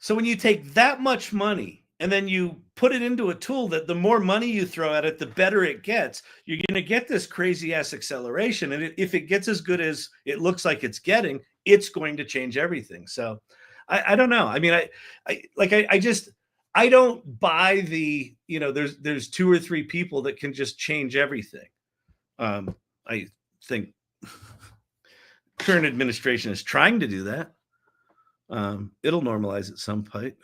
So when you take that much money and then you put it into a tool that the more money you throw at it, the better it gets, you're going to get this crazy ass acceleration. And if it gets as good as it looks like it's getting, it's going to change everything. So I don't know. I mean, I don't buy the, there's 2 or 3 people that can just change everything. I think current administration is trying to do that. It'll normalize at some point.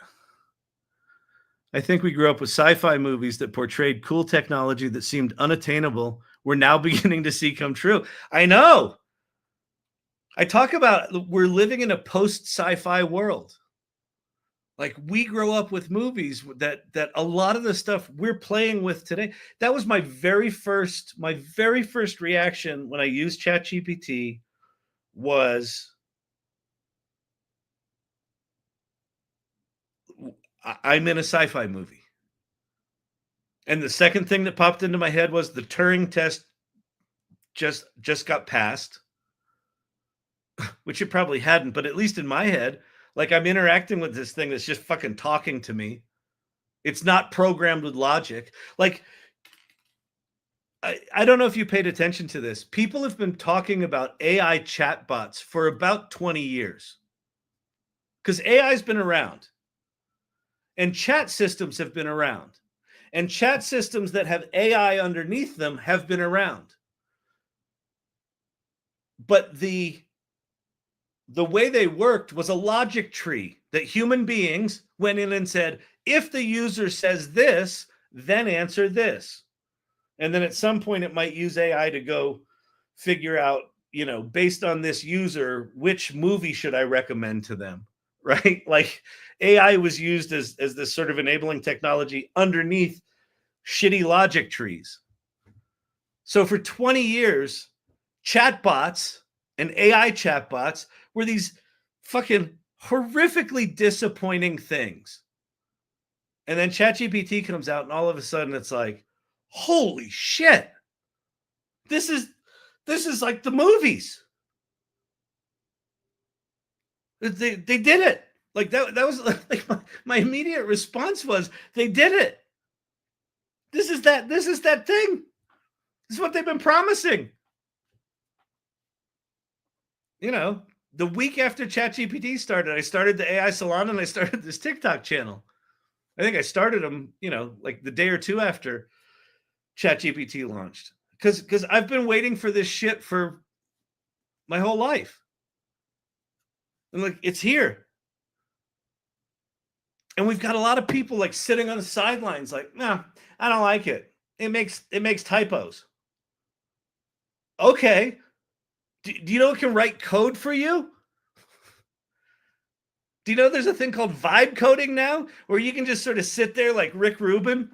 I think we grew up with sci-fi movies that portrayed cool technology that seemed unattainable. We're now beginning to see come true. I know. I talk about we're living in a post-sci-fi world. Like, we grow up with movies that a lot of the stuff we're playing with today. That was my very first reaction when I used ChatGPT was, I'm in a sci-fi movie. And the second thing that popped into my head was the Turing test just got passed, which it probably hadn't, but at least in my head, like, I'm interacting with this thing that's just fucking talking to me. It's not programmed with logic. Like, I don't know if you paid attention to this. People have been talking about AI chatbots for about 20 years because AI's been around. And chat systems have been around. And chat systems that have AI underneath them have been around. But the way they worked was a logic tree that human beings went in and said, if the user says this, then answer this. And then at some point it might use AI to go figure out, based on this user, which movie should I recommend to them? Right? Like, AI was used as this sort of enabling technology underneath shitty logic trees. So for 20 years, chatbots and AI chatbots were these fucking horrifically disappointing things. And then ChatGPT comes out and all of a sudden it's like, holy shit. This is like the movies. They did it. Like that was like my immediate response was, they did it. This is that thing. This is what they've been promising. You know, the week after ChatGPT started, I started the AI Salon and I started this TikTok channel. I think I started them, you know, like the day or two after ChatGPT launched. Because I've been waiting for this shit for my whole life. And like, it's here. And we've got a lot of people like sitting on the sidelines, like, no, I don't like it. It makes typos. Okay. Do you know it can write code for you? Do you know there's a thing called vibe coding now, where you can just sort of sit there like Rick Rubin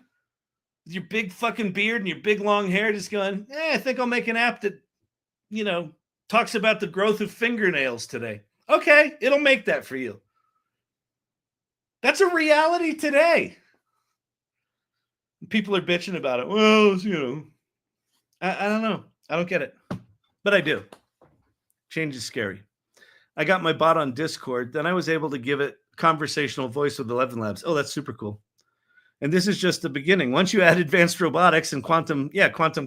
with your big fucking beard and your big long hair, just going, I think I'll make an app that, you know, talks about the growth of fingernails today. Okay, it'll make that for you. That's a reality today. People are bitching about it. Well, you know, I don't know. I don't get it. But I do. Change is scary. I got my bot on Discord. Then I was able to give it conversational voice with 11 Labs. Oh, that's super cool. And this is just the beginning. Once you add advanced robotics and quantum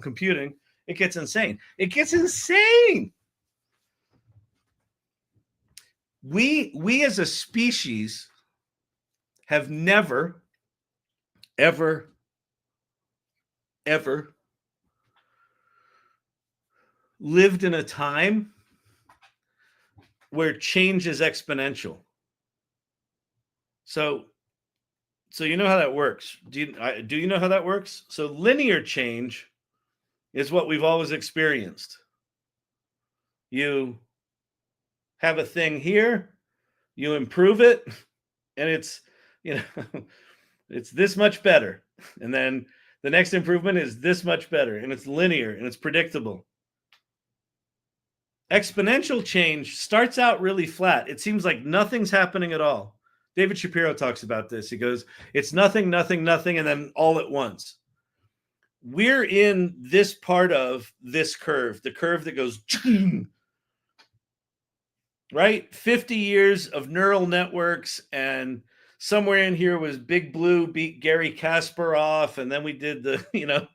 computing, it gets insane. It gets insane. We as a species have never, ever lived in a time where change is exponential. So you know how that works. Do you know how that works? So linear change is what we've always experienced. You have a thing here, you improve it, and it's, you know, it's this much better. And then the next improvement is this much better, and it's linear and it's predictable. Exponential change starts out really flat. It seems like nothing's happening at all. David Shapiro talks about this. He goes, it's nothing, nothing, nothing, and then all at once. We're in this part of this curve, the curve that goes, right? 50 years of neural networks, and somewhere in here was Big Blue beat Gary Kasparov, and then we did the,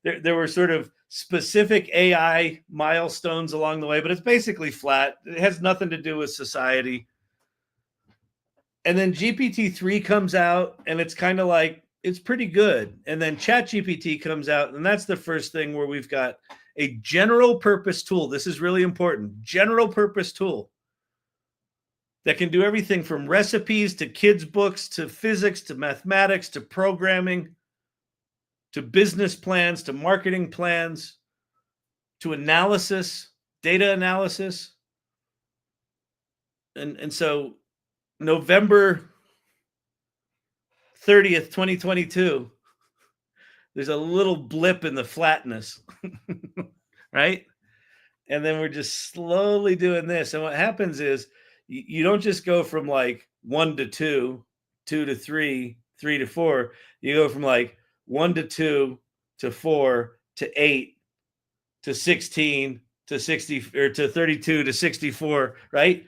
there were sort of specific AI milestones along the way, but it's basically flat. It has nothing to do with society. And then GPT-3 comes out, and it's kind of like, it's pretty good. And then ChatGPT comes out, and that's the first thing where we've got a general purpose tool. This is really important. General purpose tool that can do everything from recipes to kids' books to physics to mathematics to programming to business plans to marketing plans to analysis, data analysis. And so November 30th, 2022, there's a little blip in the flatness, right? And then we're just slowly doing this. And what happens is you don't just go from like 1 to 2, 2 to 3, 3 to 4. You go from like 1 to 2 to 4 to 8 to 16 to 60 or to 32 to 64, right?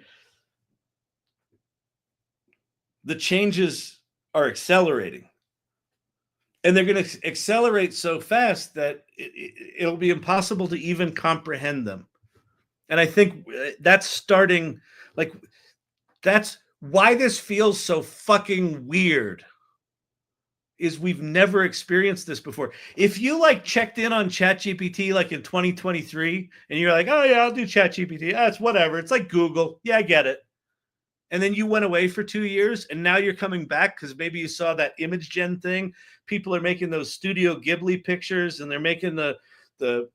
The changes are accelerating. And they're going to accelerate so fast that it'll be impossible to even comprehend them. And I think that's starting, like, that's why this feels so fucking weird, is we've never experienced this before. If you like checked in on ChatGPT like in 2023 and you're like, oh yeah, I'll do ChatGPT. It's whatever. It's like Google. Yeah, I get it. And then you went away for 2 years and now you're coming back because maybe you saw that image gen thing. People are making those Studio Ghibli pictures and they're making the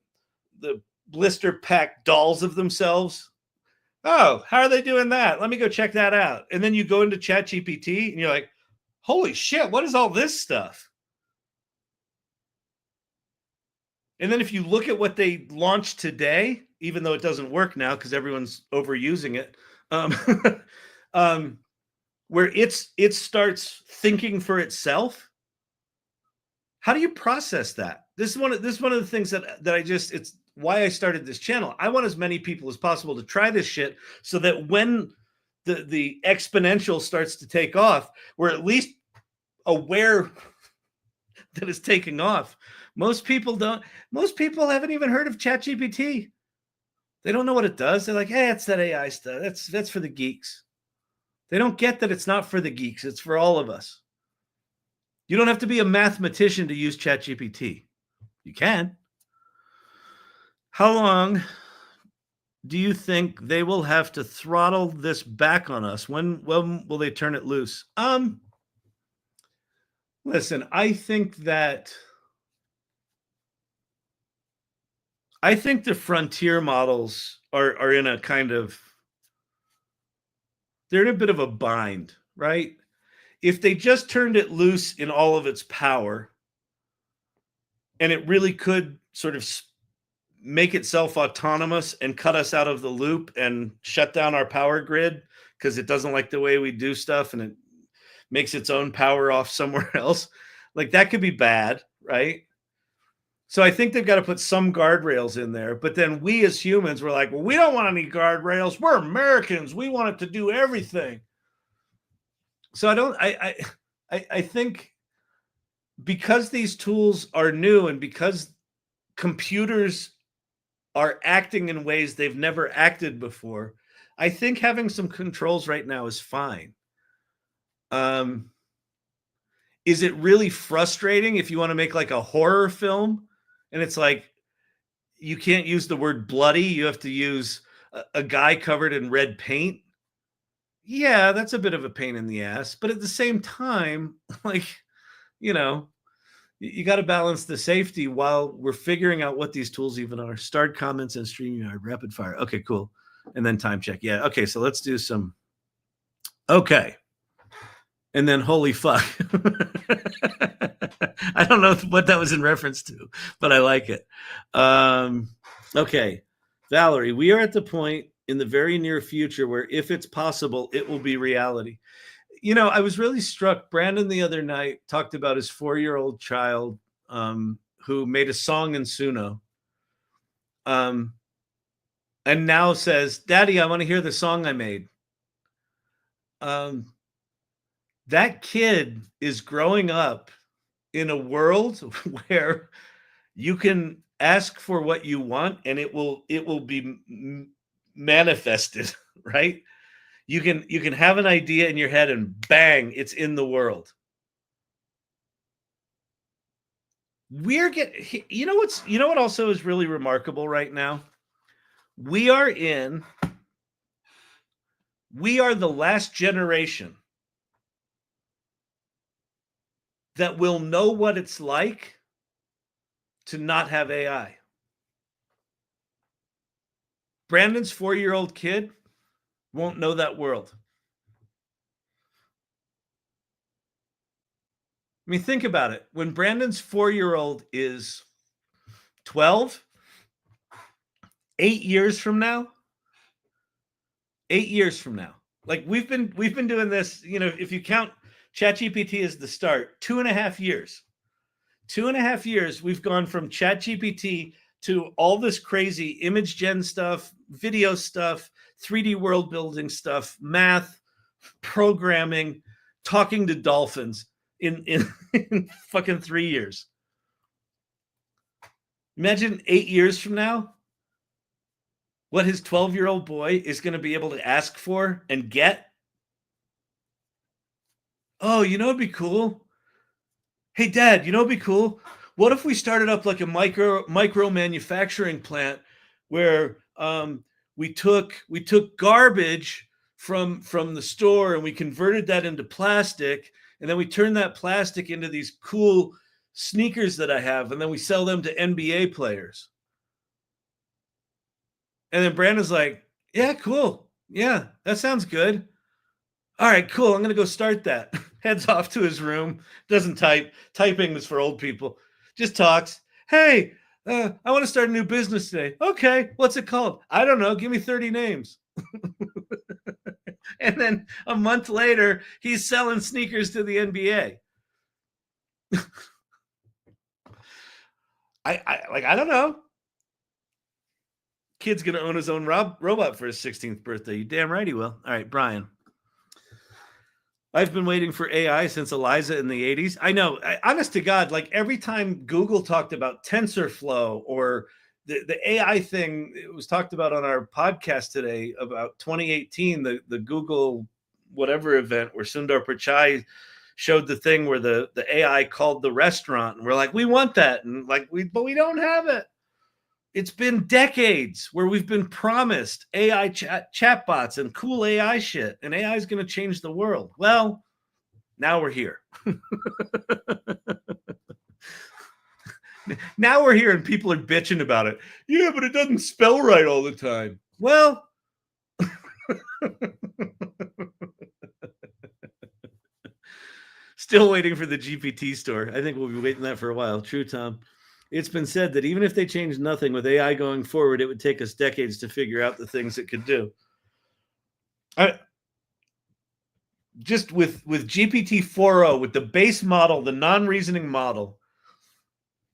blister pack dolls of themselves. Oh, how are they doing that? Let me go check that out. And then you go into ChatGPT and you're like, holy shit, what is all this stuff? And then if you look at what they launched today, even though it doesn't work now because everyone's overusing it, where it starts thinking for itself. How do you process that? This is one of the things that it's why I started this channel. I want as many people as possible to try this shit so that when the exponential starts to take off, we're at least aware that is taking off. Most people haven't even heard of ChatGPT. They don't know what it does. They're like, hey, it's that AI stuff. That's for the geeks. They don't get that it's not for the geeks. It's for all of us. You don't have to be a mathematician to use ChatGPT. You can. How long do you think they will have to throttle this back on us? When will they turn it loose? Listen, I think the frontier models are in a kind of, they're in a bit of a bind, right? If they just turned it loose in all of its power, and it really could sort of make itself autonomous and cut us out of the loop and shut down our power grid because it doesn't like the way we do stuff and it makes its own power off somewhere else, like that could be bad, right? So I think they've got to put some guardrails in there. But then we as humans were like, well, we don't want any guardrails. We're Americans. We want it to do everything. So I think because these tools are new and because computers are acting in ways they've never acted before, I think having some controls right now is fine. Is it really frustrating if you want to make like a horror film and it's like you can't use the word bloody, you have to use a guy covered in red paint? Yeah, that's a bit of a pain in the ass, but at the same time, like, you got to balance the safety while we're figuring out what these tools even are. Start comments and StreamYard rapid fire. Okay, cool. And then time check. Yeah. Okay. So let's do some. Okay. And then holy fuck. I don't know what that was in reference to, but I like it. Okay. Valerie, we are at the point in the very near future where if it's possible, it will be reality. I was really struck. Brandon the other night talked about his 4-year-old child who made a song in Suno and now says, Daddy, I want to hear the song I made. That kid is growing up in a world where you can ask for what you want and it will be manifested, right? You can have an idea in your head and bang, it's in the world. We're getting, you know what also is really remarkable right now? We are the last generation that will know what it's like to not have AI. Brandon's 4-year-old kid won't know that world. I mean, think about it. When Brandon's 4-year-old is 12, 8 years from now, like we've been doing this, if you count ChatGPT as the start, 2.5 years. 2.5 years, we've gone from ChatGPT to all this crazy image gen stuff, video stuff, 3D world building stuff, math, programming, talking to dolphins in fucking 3 years. Imagine 8 years from now, what his 12-year-old boy is going to be able to ask for and get. Oh, it'd be cool. Hey, Dad, it'd be cool. What if we started up like a micro manufacturing plant where we took garbage from the store and we converted that into plastic, and then we turned that plastic into these cool sneakers that I have, and then we sell them to NBA players. And then Brandon's like, yeah, cool. Yeah, that sounds good. All right, cool. I'm going to go start that. Heads off to his room. Doesn't type. Typing is for old people. Just talks. Hey, I want to start a new business today. Okay, what's it called? I don't know. Give me 30 names. And then a month later, he's selling sneakers to the NBA. I don't know. Kid's going to own his own robot for his 16th birthday. You damn right he will. All right, Brian. I've been waiting for AI since Eliza in the 80s. I know, honest to God, like every time Google talked about TensorFlow or the AI thing, it was talked about on our podcast today about 2018, the Google whatever event where Sundar Pichai showed the thing where the AI called the restaurant, and we're like, we want that, and like but we don't have it. It's been decades where we've been promised AI chatbots and cool AI shit, and AI is going to change the world. Well, now we're here. Now we're here and people are bitching about it. Yeah, but it doesn't spell right all the time. Well, still waiting for the GPT store. I think we'll be waiting that for a while. True, Tom. It's been said that even if they change nothing with AI going forward, it would take us decades to figure out the things it could do. Just with GPT 4.0, with the base model, the non-reasoning model,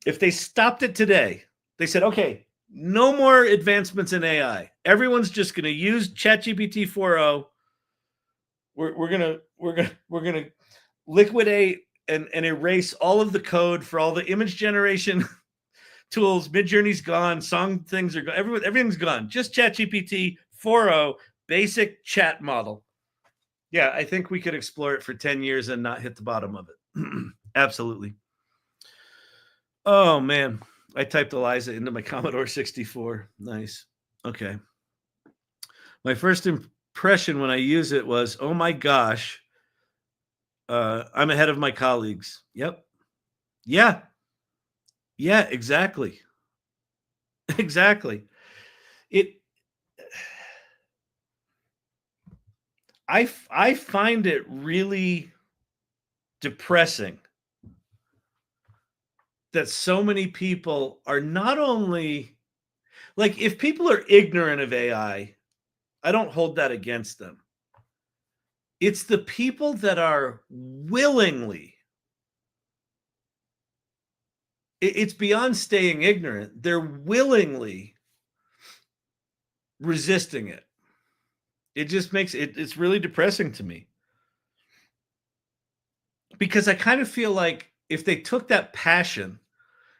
if they stopped it today, they said, okay, no more advancements in AI. Everyone's just going to use ChatGPT 4.0. We're gonna liquidate and erase all of the code for all the image generation tools. Midjourney's gone. Song things are gone. Everything's gone. Just ChatGPT 4.0 basic chat model. Yeah, I think we could explore it for 10 years and not hit the bottom of it. Absolutely. Oh, man. I typed Eliza into my Commodore 64. Nice. Okay. My first impression when I use it was, oh my gosh, I'm ahead of my colleagues. Yep. Yeah. Yeah, exactly. Exactly. I find it really depressing that so many people are not only like, if people are ignorant of AI, I don't hold that against them. It's the people that are willingly, it's beyond staying ignorant. They're willingly resisting it. It just makes it's really depressing to me. Because I kind of feel like if they took that passion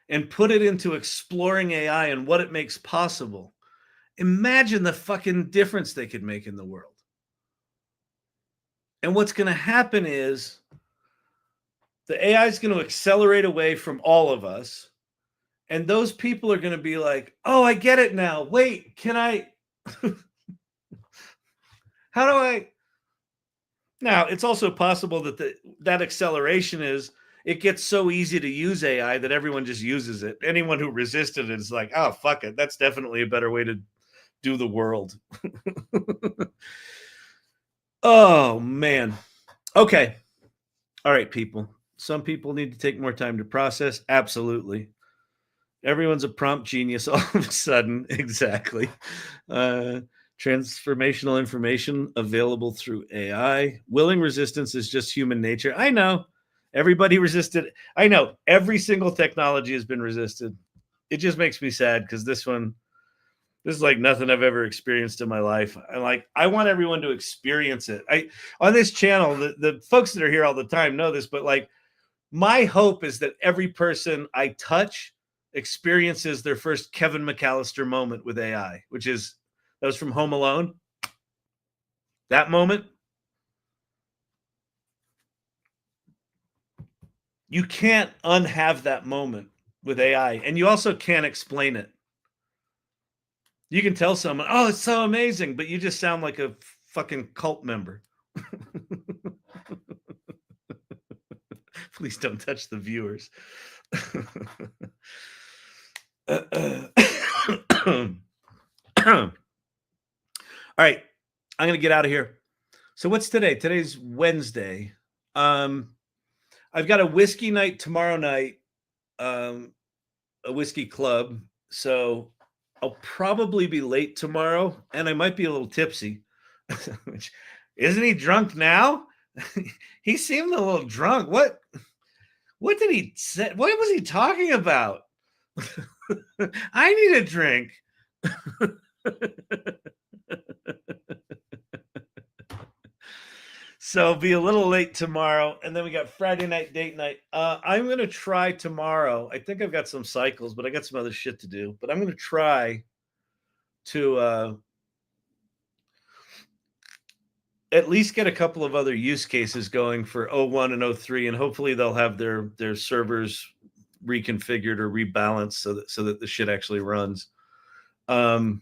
and put it into exploring AI and what it makes possible, imagine the fucking difference they could make in the world. And what's going to happen is the AI is going to accelerate away from all of us. And those people are going to be like, oh, I get it now. Wait, can I? How do I? Now, it's also possible that that acceleration is it gets so easy to use AI that everyone just uses it. Anyone who resisted it is like, oh, fuck it. That's definitely a better way to do the world. Oh, man. Okay. All right, people. Some people need to take more time to process. Absolutely. Everyone's a prompt genius all of a sudden. Exactly. Transformational information available through AI. Willing resistance is just human nature. I know. Everybody resisted. I know. Every single technology has been resisted. It just makes me sad because this is like nothing I've ever experienced in my life. I want everyone to experience it. On this channel, the folks that are here all the time know this, but like my hope is that every person I touch experiences their first Kevin McAllister moment with AI, that was from Home Alone. That moment. You can't unhave that moment with AI, and you also can't explain it. You can tell someone, oh, it's so amazing, but you just sound like a fucking cult member. Please don't touch the viewers. All right, I'm going to get out of here. So what's today? Today's Wednesday. I've got a whiskey night tomorrow night, a whiskey club. So I'll probably be late tomorrow, and I might be a little tipsy. Isn't he drunk now? He seemed a little drunk. What did he say? What was he talking about? I need a drink. So it'll be a little late tomorrow, and then we got Friday night date night. I'm gonna try tomorrow. I think I've got some cycles, but I got some other shit to do. But I'm gonna try to at least get a couple of other use cases going for O1 and O3, and hopefully they'll have their servers reconfigured or rebalanced so that the shit actually runs. Anyway,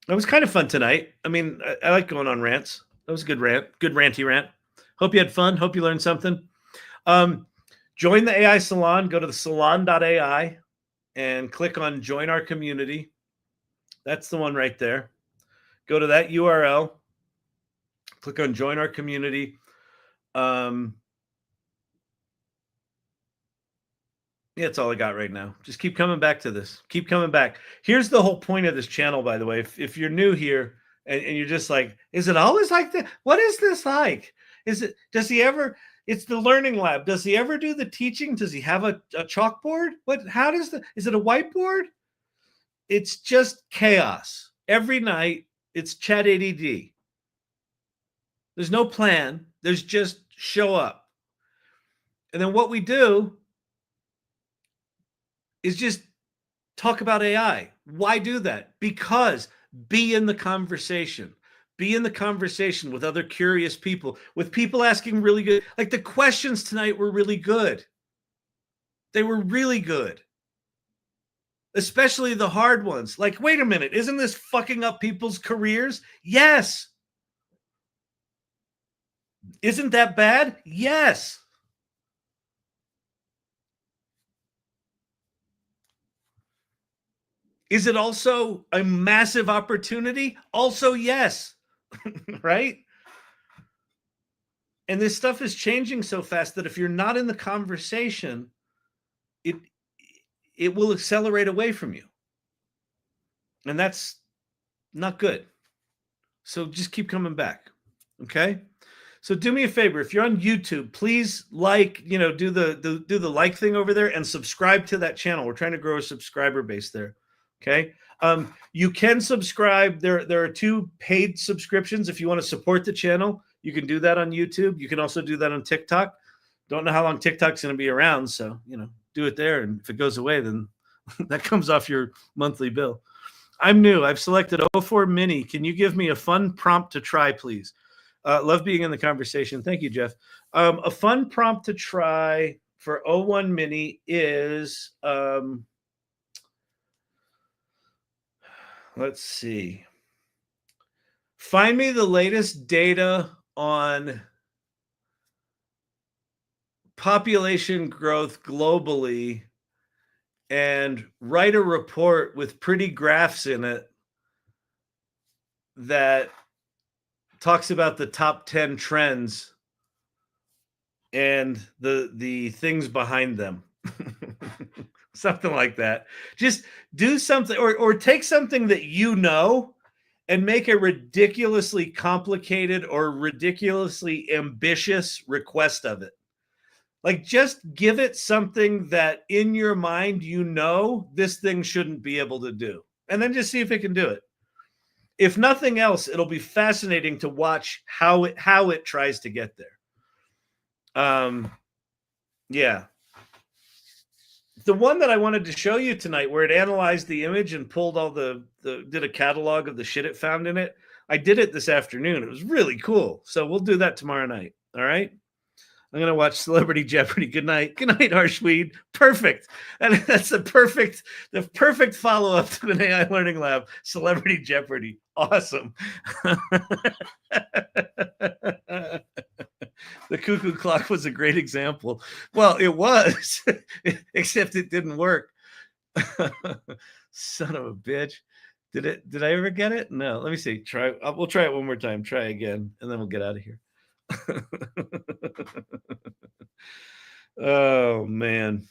it was kind of fun tonight. I mean, I like going on rants. That was a good rant, good ranty rant. Hope you had fun. Hope you learned something. Join the AI Salon. Go to the salon.ai and click on join our community. That's the one right there. Go to that URL. Click on join our community. Yeah, that's all I got right now. Just keep coming back to this. Keep coming back. Here's the whole point of this channel, by the way. If you're new here and you're just like, is it always like that? What is this like? Does he ever, it's the learning lab. Does he ever do the teaching? Does he have a chalkboard? Is it a whiteboard? It's just chaos. Every night, it's chat ADD. There's no plan. There's just show up. And then what we do is just talk about AI. Why do that? Because be in the conversation. Be in the conversation with other curious people, with people asking really good, like the questions tonight were really good. They were really good. Especially the hard ones. Like, wait a minute, isn't this fucking up people's careers? Yes. Isn't that bad? Yes. Is it also a massive opportunity? Also, yes. Right? And this stuff is changing so fast that if you're not in the conversation, it will accelerate away from you. And that's not good. So just keep coming back. Okay? So do me a favor, if you're on YouTube, please do the like thing over there and subscribe to that channel. We're trying to grow a subscriber base there. Okay. You can subscribe. There are 2 paid subscriptions. If you want to support the channel, you can do that on YouTube. You can also do that on TikTok. Don't know how long TikTok's going to be around. So, do it there. And if it goes away, then that comes off your monthly bill. I'm new. I've selected O4-mini. Can you give me a fun prompt to try, please? Love being in the conversation. Thank you, Jeff. A fun prompt to try for O1-mini is, let's see. Find me the latest data on population growth globally and write a report with pretty graphs in it that talks about the top 10 trends and the things behind them. Something like that. Just do something or take something that and make a ridiculously complicated or ridiculously ambitious request of it. Like, just give it something that in your mind, this thing shouldn't be able to do. And then just see if it can do it. If nothing else, it'll be fascinating to watch how it tries to get there. Yeah. The one that I wanted to show you tonight, where it analyzed the image and pulled all did a catalog of the shit it found in it. I did it this afternoon. It was really cool. So we'll do that tomorrow night. All right. I'm going to watch Celebrity Jeopardy. Good night. Good night, Harshweed. Perfect. And that's the perfect follow-up to an AI Learning Lab, Celebrity Jeopardy. Awesome. The cuckoo clock was a great example. Well, it was, except it didn't work. Son of a bitch. Did I ever get it? No. Let me see. We'll try it one more time. Try again, and then we'll get out of here. Oh man,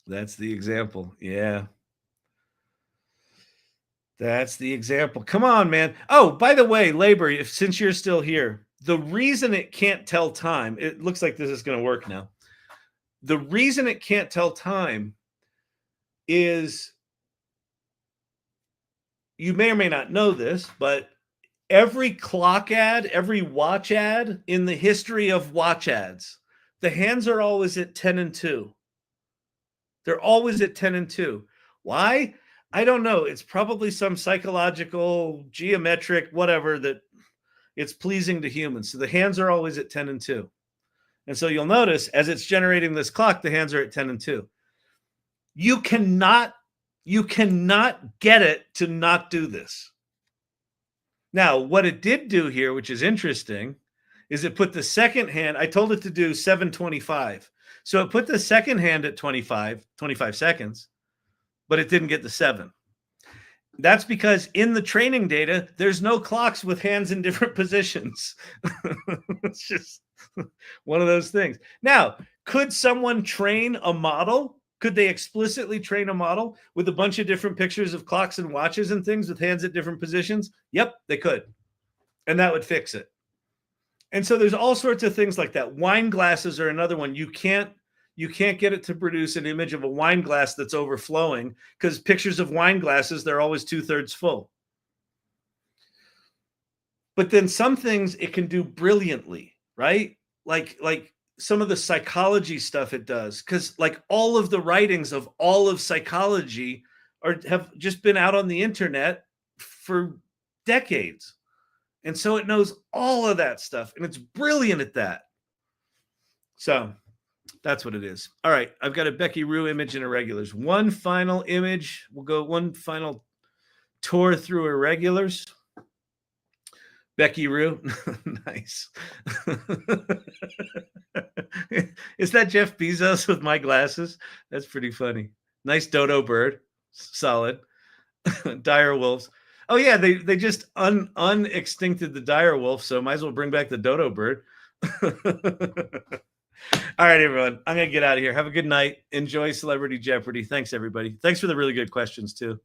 that's the example. Yeah, that's the example. Come on, man. Oh, by the way, Labor, since you're still here, the reason it can't tell time, it looks like this is going to work now. The reason it can't tell time is, you may or may not know this, but every clock ad, every watch ad in the history of watch ads, the hands are always at 10 and 2. They're always at 10 and 2. Why? I don't know. It's probably some psychological, geometric, whatever, that it's pleasing to humans. So the hands are always at 10 and 2. And so you'll notice as it's generating this clock, the hands are at 10 and 2. You cannot get it to not do this. Now, what it did do here, which is interesting, is it put the second hand, I told it to do 7:25. So it put the second hand at 25 seconds, but it didn't get the 7. That's because in the training data, there's no clocks with hands in different positions. It's just one of those things. Now, could someone train a model? Could they explicitly train a model with a bunch of different pictures of clocks and watches and things with hands at different positions? Yep, they could. And that would fix it. And so there's all sorts of things like that. Wine glasses are another one. You can't get it to produce an image of a wine glass that's overflowing, because pictures of wine glasses, they're always 2/3 full. But then some things it can do brilliantly, right? Like some of the psychology stuff it does, because like all of the writings of all of psychology have just been out on the internet for decades. And so it knows all of that stuff, and it's brilliant at that. So that's what it is. All right, I've got a Becky Rue image in irregulars. One final image. We'll go one final tour through irregulars. Becky Rue. Nice. Is that Jeff Bezos with my glasses? That's pretty funny. Nice dodo bird. Solid. Dire wolves. Oh yeah, they just unextincted the dire wolf, so might as well bring back the dodo bird. All right, everyone. I'm going to get out of here. Have a good night. Enjoy Celebrity Jeopardy. Thanks, everybody. Thanks for the really good questions, too.